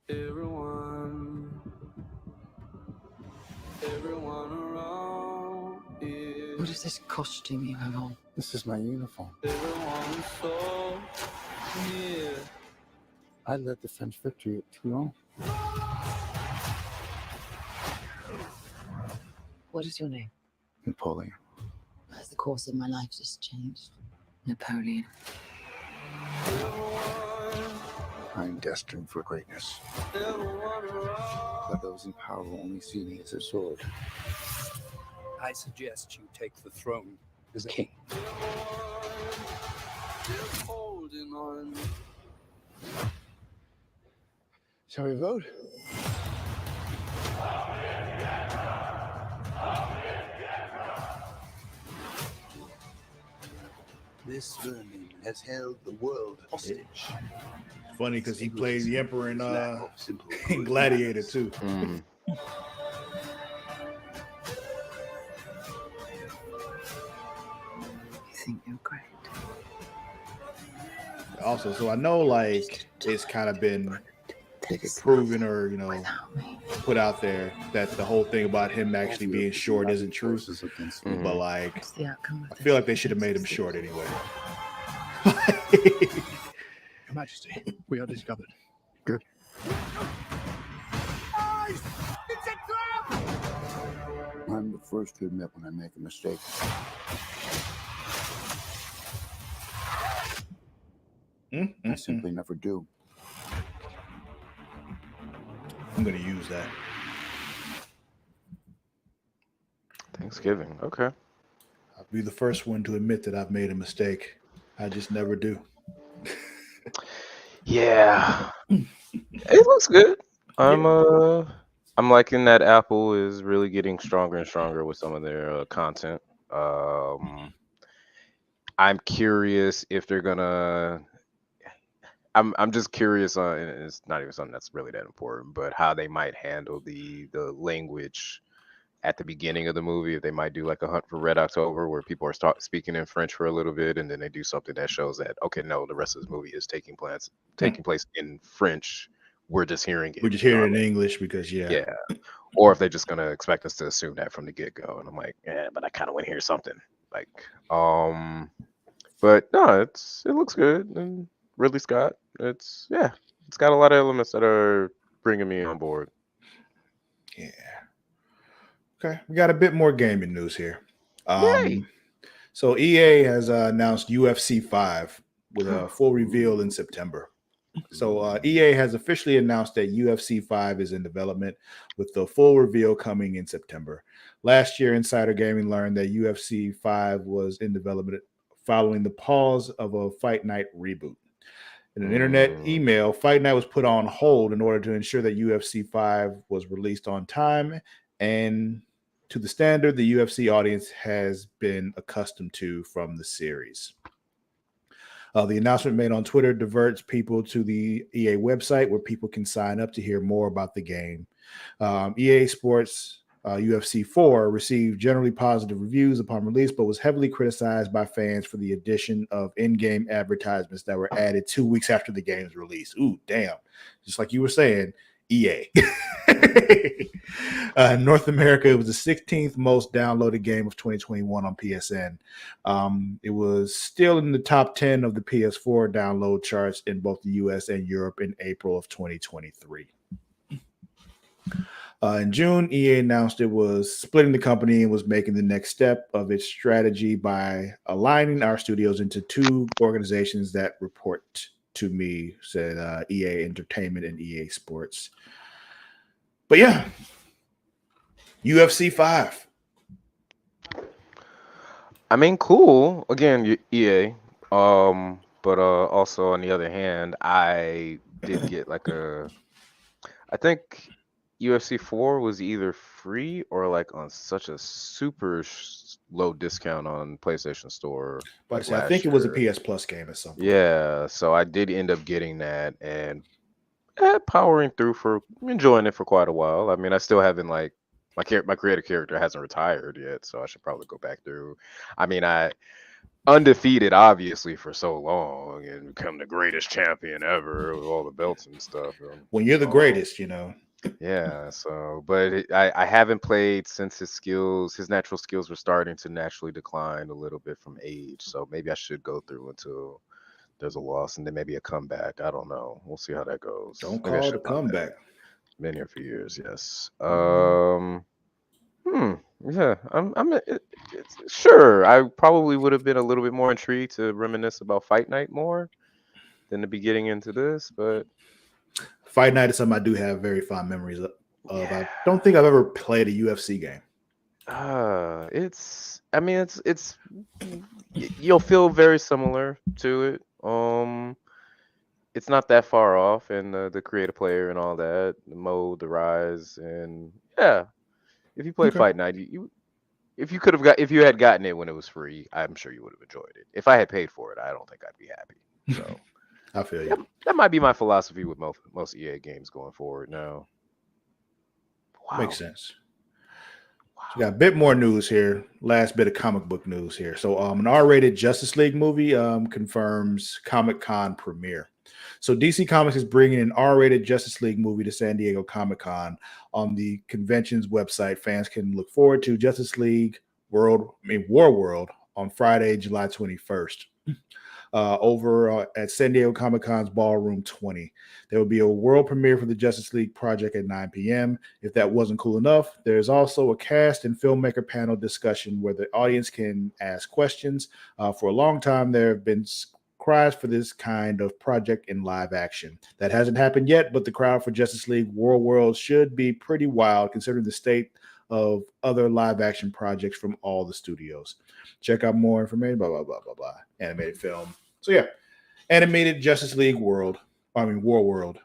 Speaker 7: Everyone around is...
Speaker 6: What is this costume you have on?
Speaker 7: This is my uniform.
Speaker 8: Everyone so near.
Speaker 7: I led the French victory at Toulon.
Speaker 6: What is your name?
Speaker 7: Napoleon.
Speaker 6: Has the course of my life just changed? Napoleon.
Speaker 7: I am destined for greatness. But those in power will only see me as a sword.
Speaker 8: I suggest you take the throne
Speaker 7: As a king.
Speaker 8: holding on.
Speaker 7: Shall we vote?
Speaker 5: This vermin has held the world hostage.
Speaker 1: Funny because he played the Emperor in
Speaker 5: Lack of simple
Speaker 1: in Gladiator too.
Speaker 6: You think you're great?
Speaker 1: Also, so I know like it's kind of been proven or
Speaker 6: Without me.
Speaker 1: put out there that the whole thing about him actually being short isn't true.
Speaker 2: Mhm.
Speaker 1: But like,
Speaker 6: What's the outcome of
Speaker 1: I
Speaker 6: this?
Speaker 1: feel like they should have made him short anyway.
Speaker 8: Your Majesty, we are discovered.
Speaker 7: Good. I'm the first to admit when I make a mistake. I simply never do.
Speaker 1: I'm gonna use that.
Speaker 2: Thanksgiving. Okay.
Speaker 1: I'll be the first one to admit that I've made a mistake. I just never do.
Speaker 2: Yeah. It looks good. I'm liking that Apple is really getting stronger and stronger with some of their content. I'm curious if they're gonna. I'm just curious on. And it's not even something that's really that important, but how they might handle the language at the beginning of the movie. If they might do like a Hunt for Red October, where people are speaking in French for a little bit, and then they do something that shows that okay, no, the rest of this movie is taking place in French. We're just hearing it.
Speaker 1: We're just hearing it in English because
Speaker 2: Yeah. Or if they're just gonna expect us to assume that from the get go, and I'm like, yeah, but I kind of want to hear something like, but no, it looks good, and Ridley Scott, it's got a lot of elements that are bringing me on board.
Speaker 1: Yeah. Okay, we got a bit more gaming news here.
Speaker 2: Yay.
Speaker 1: So EA has announced UFC 5 with a full reveal in September. So EA has officially announced that UFC 5 is in development with the full reveal coming in September. Last year, Insider Gaming learned that UFC 5 was in development following the pause of a Fight Night reboot. In an internet email, Fight Night was put on hold in order to ensure that UFC 5 was released on time and to the standard the UFC audience has been accustomed to from the series. The announcement made on Twitter diverts people to the EA website where people can sign up to hear more about the game. EA Sports UFC 4 received generally positive reviews upon release, but was heavily criticized by fans for the addition of in-game advertisements that were added 2 weeks after the game's release. Ooh, damn. Just like you were saying, EA. In North America, it was the 16th most downloaded game of 2021 on PSN. It was still in the top 10 of the PS4 download charts in both the US and Europe in April of 2023. In June, EA announced it was splitting the company and was making the next step of its strategy by aligning our studios into two organizations that report to me, said EA Entertainment and EA Sports. But yeah, UFC 5.
Speaker 2: I mean, cool. Again, EA. But also on the other hand, I did get like I think UFC 4 was either free or like on such a super low discount on PlayStation Store.
Speaker 1: But
Speaker 2: Like
Speaker 1: I think it was a
Speaker 2: year.
Speaker 1: PS Plus game or something.
Speaker 2: Yeah, so I did end up getting that and powering through for enjoying it for quite a while. I mean, I still haven't like my creative character hasn't retired yet, so I should probably go back through. I mean, I undefeated obviously for so long and become the greatest champion ever with all the belts and stuff.
Speaker 1: When you're the greatest, you know.
Speaker 2: Yeah, so but I haven't played since his natural skills were starting to naturally decline a little bit from age. So maybe I should go through until there's a loss and then maybe a comeback. I don't know. We'll see how that goes.
Speaker 1: Don't
Speaker 2: Maybe I
Speaker 1: call it a
Speaker 2: should buy that.
Speaker 1: comeback.
Speaker 2: Been here for years, yes. Yeah, sure. I probably would have been a little bit more intrigued to reminisce about Fight Night more than to be getting into this, but
Speaker 1: Fight Night is something I do have very fond memories of.
Speaker 2: Yeah.
Speaker 1: I don't think I've ever played a UFC game.
Speaker 2: It's you'll feel very similar to it. It's not that far off, and the creative player and all that, the mode, the rise, and yeah. If you played
Speaker 1: Okay.
Speaker 2: Fight Night, if you had gotten it when it was free, I'm sure you would have enjoyed it. If I had paid for it, I don't think I'd be happy. So
Speaker 1: I feel you.
Speaker 2: that might be my philosophy with most EA games going forward now. Wow.
Speaker 1: Makes sense. We got a bit more news here. Last bit of comic book news here. So an R-rated Justice League movie confirms Comic-Con premiere. So DC Comics is bringing an R-rated Justice League movie to San Diego Comic-Con. On the convention's website, fans can look forward to Justice League War World on Friday, July 21st. Over at San Diego Comic-Con's Ballroom 20. There will be a world premiere for the Justice League project at 9 p.m. If that wasn't cool enough, there's also a cast and filmmaker panel discussion where the audience can ask questions. For a long time, there have been cries for this kind of project in live action. That hasn't happened yet, but the crowd for Justice League World should be pretty wild considering the state of other live action projects from all the studios. Check out more information, blah, blah, blah, blah, blah. Animated film. So yeah, animated Justice League War World,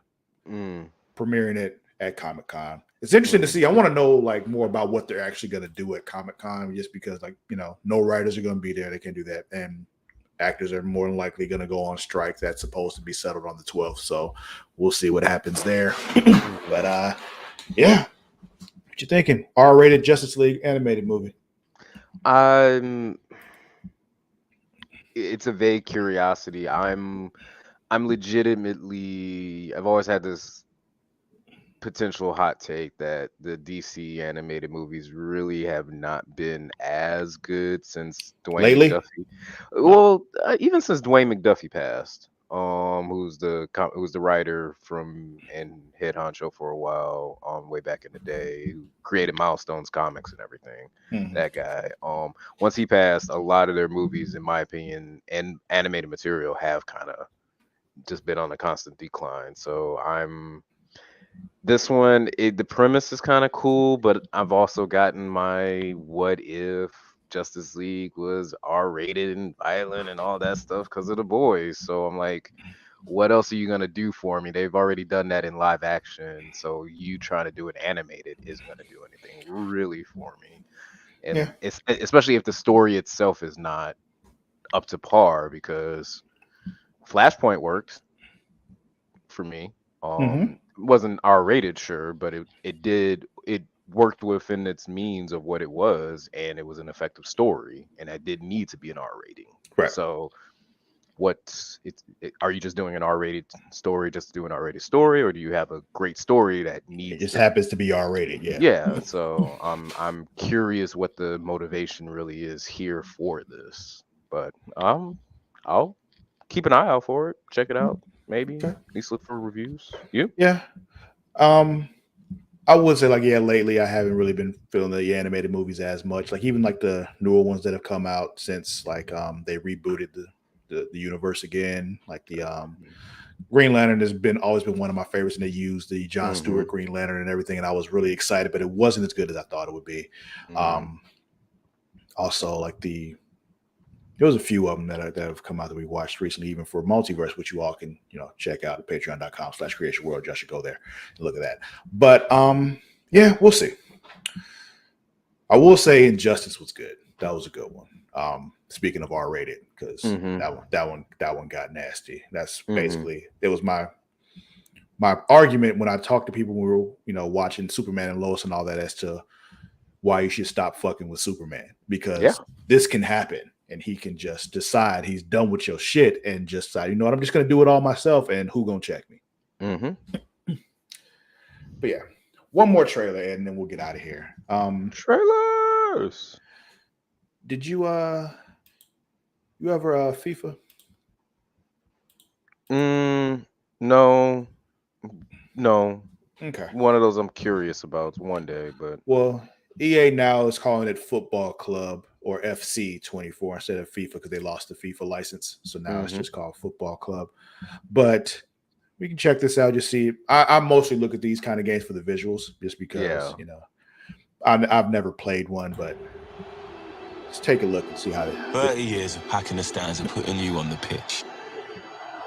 Speaker 1: premiering it at Comic-Con. It's interesting to see. I want to know like more about what they're actually going to do at Comic-Con, just because like, you know, no writers are going to be there. They can do that. And actors are more than likely going to go on strike. That's supposed to be settled on the 12th. So we'll see what happens there. But yeah. What you thinking? R-rated Justice League animated movie.
Speaker 2: It's a vague curiosity. I'm legitimately. I've always had this potential hot take that the DC animated movies really have not been as good since Dwayne McDuffie. Well, even since Dwayne McDuffie passed. Who's the writer from and head honcho for a while, way back in the day, who created Milestones Comics and everything. That guy. Once he passed, a lot of their movies, in my opinion, and animated material have kind of just been on a constant decline. So this one, the premise is kind of cool, but I've also gotten my what if Justice League was R-rated and violent and all that stuff because of the boys. So I'm like, what else are you gonna do for me? They've already done that in live action, so you trying to do it animated isn't gonna do anything really for me. And it's especially if the story itself is not up to par, because Flashpoint worked for me. Wasn't R-rated, sure, but it worked within its means of what it was, and it was an effective story, and that didn't need to be an R rating.
Speaker 1: Right.
Speaker 2: So are you just doing an R-rated story just to do an R-rated story, or do you have a great story that needs?
Speaker 1: It just happens to be R-rated.
Speaker 2: Yeah. So I'm curious what the motivation really is here for this, but I'll keep an eye out for it. Check it out. Maybe at least look for reviews.
Speaker 1: Yeah. I would say like, lately I haven't really been feeling the animated movies as much. Like even like the newer ones that have come out since like they rebooted the universe again. Like the Green Lantern has always been one of my favorites, and they used the John Stewart Green Lantern and everything, and I was really excited, but it wasn't as good as I thought it would be. Also like there was a few of them that have come out that we watched recently, even for Multiverse, which you all can, check out at patreon.com/Creatia World. Just should go there and look at that. But we'll see. I will say Injustice was good. That was a good one. Speaking of R-rated, because that one got nasty. That's basically it was my argument when I talked to people when we were, watching Superman and Lois and all that, as to why you should stop fucking with Superman, because this can happen. And he can just decide he's done with your shit and just decide, you know what, I'm just going to do it all myself, and who going to check me? But yeah, one more trailer and then we'll get out of here.
Speaker 2: Trailers.
Speaker 1: Did you ever FIFA?
Speaker 2: No.
Speaker 1: Okay.
Speaker 2: One of those I'm curious about one day, but
Speaker 1: EA now is calling it Football Club, or FC 24, instead of FIFA, because they lost the FIFA license. So now it's just called Football Club. But we can check this out. Just see. I mostly look at these kind of games for the visuals, just because I've never played one, but let's take a look and see how they.
Speaker 9: 30 years of packing the stands and putting you on the pitch,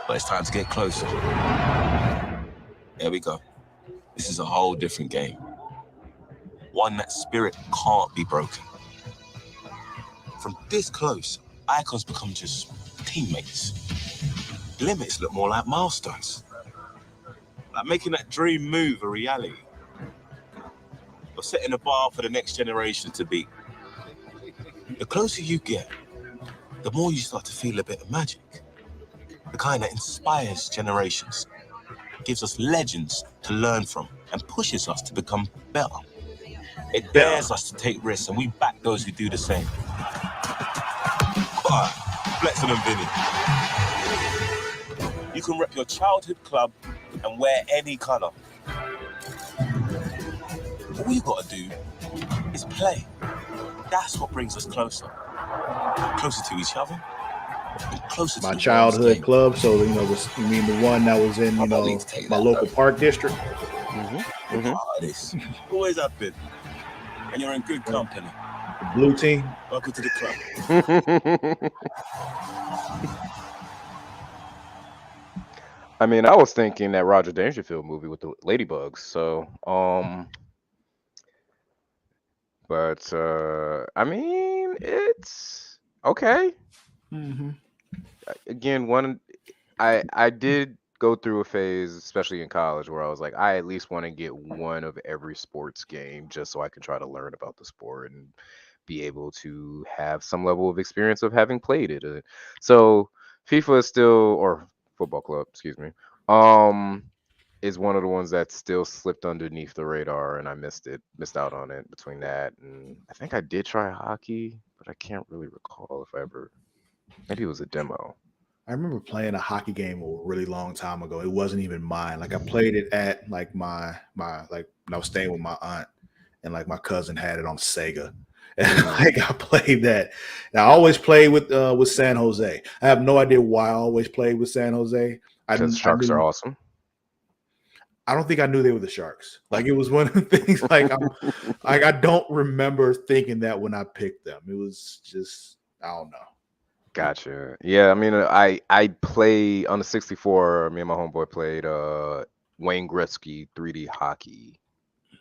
Speaker 9: but it's time to get closer. There we go. This is a whole different game. One that spirit can't be broken. From this close, icons become just teammates. Limits look more like milestones. Like making that dream move a reality. Or setting a bar for the next generation to beat. The closer you get, the more you start to feel a bit of magic. The kind that inspires generations, gives us legends to learn from, and pushes us to become better. It dares us to take risks, and we back those who do the same. Flexing and Vinny. You can rep your childhood club and wear any colour. All you gotta do is play. That's what brings us closer. Closer to each other. And closer
Speaker 1: My
Speaker 9: to the
Speaker 1: childhood
Speaker 9: world's game.
Speaker 1: club. So you mean the one that was in my local park district.
Speaker 9: You're part of this. Always have been. And you're in good company.
Speaker 1: The blue team.
Speaker 9: Welcome to the club.
Speaker 2: I mean, I was thinking that Roger Dangerfield movie with the ladybugs. So, but I mean, it's okay. Again, I did go through a phase, especially in college, where I was like, I at least want to get one of every sports game just so I can try to learn about the sport and be able to have some level of experience of having played it. So FIFA is still, or football club, excuse me, is one of the ones that still slipped underneath the radar, and I missed out on it between that. And I think I did try hockey, but I can't really recall if I ever, maybe it was a demo.
Speaker 1: I remember playing a hockey game a really long time ago. It wasn't even mine. Like I played it at like my like when I was staying with my aunt, and like my cousin had it on Sega. And like I played that. And I always played with San Jose. I have no idea why I always played with San Jose.
Speaker 2: Because Sharks are awesome.
Speaker 1: I don't think I knew they were the Sharks. Like it was one of the things. Like I don't remember thinking that when I picked them. It was just I don't know.
Speaker 2: Gotcha. Yeah, I mean, I play on the 64. Me and my homeboy played Wayne Gretzky 3D hockey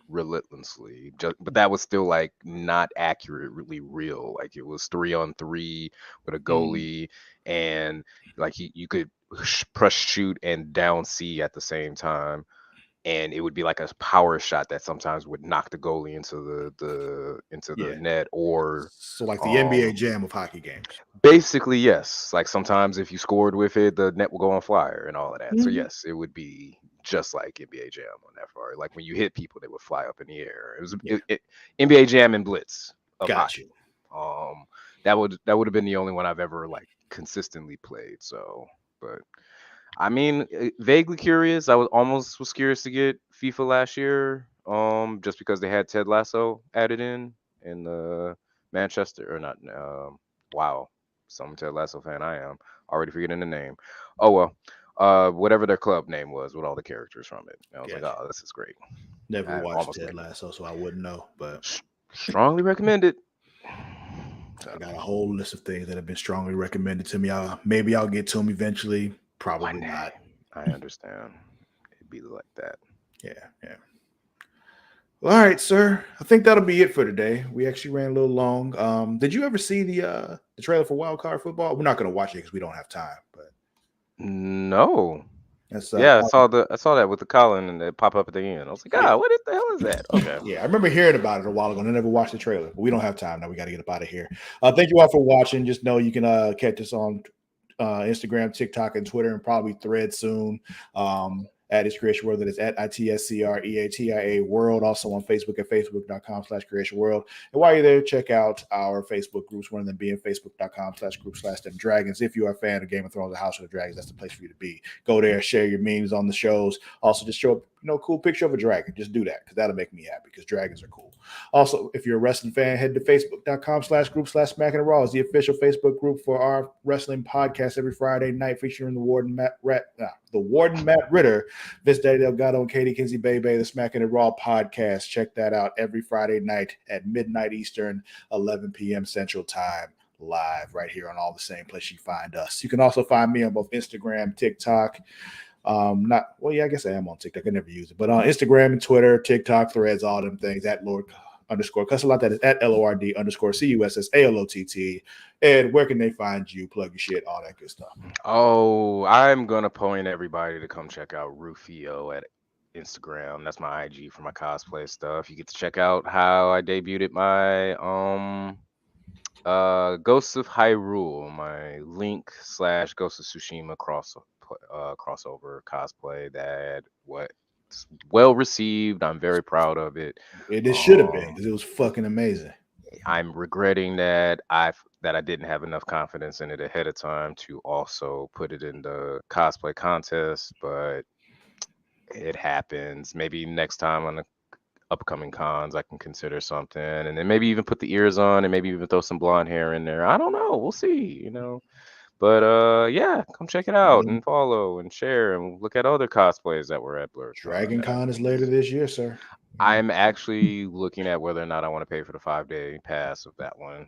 Speaker 2: relentlessly. But that was still like not accurately real. Like it was 3-on-3 with a goalie, and like you could press shoot and down C at the same time. And it would be like a power shot that sometimes would knock the goalie into the net, or
Speaker 1: so like the NBA Jam of hockey games.
Speaker 2: Basically, yes. Like sometimes if you scored with it, the net will go on fire and all of that. So yes, it would be just like NBA Jam on that far. Like when you hit people, they would fly up in the air. It was NBA Jam and Blitz of hockey. That would have been the only one I've ever like consistently played. So, but I mean, vaguely curious. I was curious to get FIFA last year, just because they had Ted Lasso added in the Manchester or not. Wow, some Ted Lasso fan I am. Already forgetting the name. Oh well, whatever their club name was with all the characters from it. And I was like, oh, this is great.
Speaker 1: Never watched Ted Lasso, so I wouldn't know. But
Speaker 2: strongly recommend it.
Speaker 1: I got a whole list of things that have been strongly recommended to me. Maybe I'll get to them eventually. Probably not.
Speaker 2: I understand. It'd be like that.
Speaker 1: Yeah. Well, all right, sir. I think that'll be it for today. We actually ran a little long. Did you ever see the trailer for Wild Card Football? We're not going to watch it because we don't have time. But
Speaker 2: no.
Speaker 1: That's,
Speaker 2: I saw that with the Colin and it pop up at the end. I was like, what the hell is that? Okay.
Speaker 1: Yeah, I remember hearing about it a while ago and I never watched the trailer. But we don't have time now. We got to get up out of here. Thank you all for watching. Just know you can catch us on Instagram, TikTok, and Twitter, and probably Thread soon. At It's Creatia World. That is at ITSCREATIA World. Also on Facebook at facebook.com/Creatia World. And while you're there, check out our Facebook groups, one of them being facebook.com/group/Them Dragons. If you are a fan of Game of Thrones or House of the Dragons, that's the place for you to be. Go there, share your memes on the shows. Also, just show up, cool picture of a dragon. Just do that because that'll make me happy because dragons are cool. Also, if you're a wrestling fan, head to facebook.com/group/Smacking the Raw. Is the official Facebook group for our wrestling podcast every Friday night featuring the Warden Matt Ritter, Vince Daddy Delgado, and Katie Kinsey Bebe, the Smacking the Raw podcast. Check that out every Friday night at midnight Eastern, 11 p.m. Central Time, live right here on all the same place you find us. You can also find me on both Instagram, TikTok. I guess I am on TikTok. I never use it, but on Instagram and Twitter, TikTok, Threads, all them things at Lord_Cussalott. That is at LORD_CUSSALOTT. And where can they find you? Plug your shit, all that good stuff.
Speaker 2: Oh, I'm gonna point everybody to come check out Rufio at Instagram. That's my IG for my cosplay stuff. You get to check out how I debuted my Ghosts of Hyrule, my Link / Ghost of Tsushima crossover cosplay that what well received. I'm very proud of it.
Speaker 1: It should have been because it was fucking amazing.
Speaker 2: I'm regretting that I didn't have enough confidence in it ahead of time to also put it in the cosplay contest, but it happens. Maybe next time on the upcoming cons I can consider something, and then maybe even put the ears on and maybe even throw some blonde hair in there. I don't know. We'll see, But yeah, come check it out and follow and share and look at other cosplays that were at Blur.
Speaker 1: Dragon Con is later this year, sir.
Speaker 2: I'm actually looking at whether or not I want to pay for the 5-day pass of that one.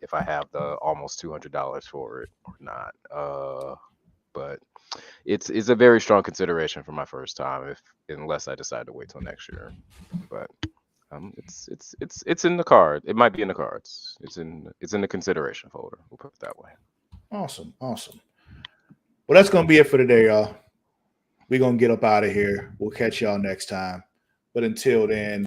Speaker 2: If I have the almost $200 for it or not. But it's a very strong consideration for my first time, unless I decide to wait till next year. But it's in the card. It might be in the cards. It's in the consideration folder. We'll put it that way.
Speaker 1: Awesome. Well, that's gonna be it for today, y'all. We're gonna get up out of here. We'll catch y'all next time. But until then,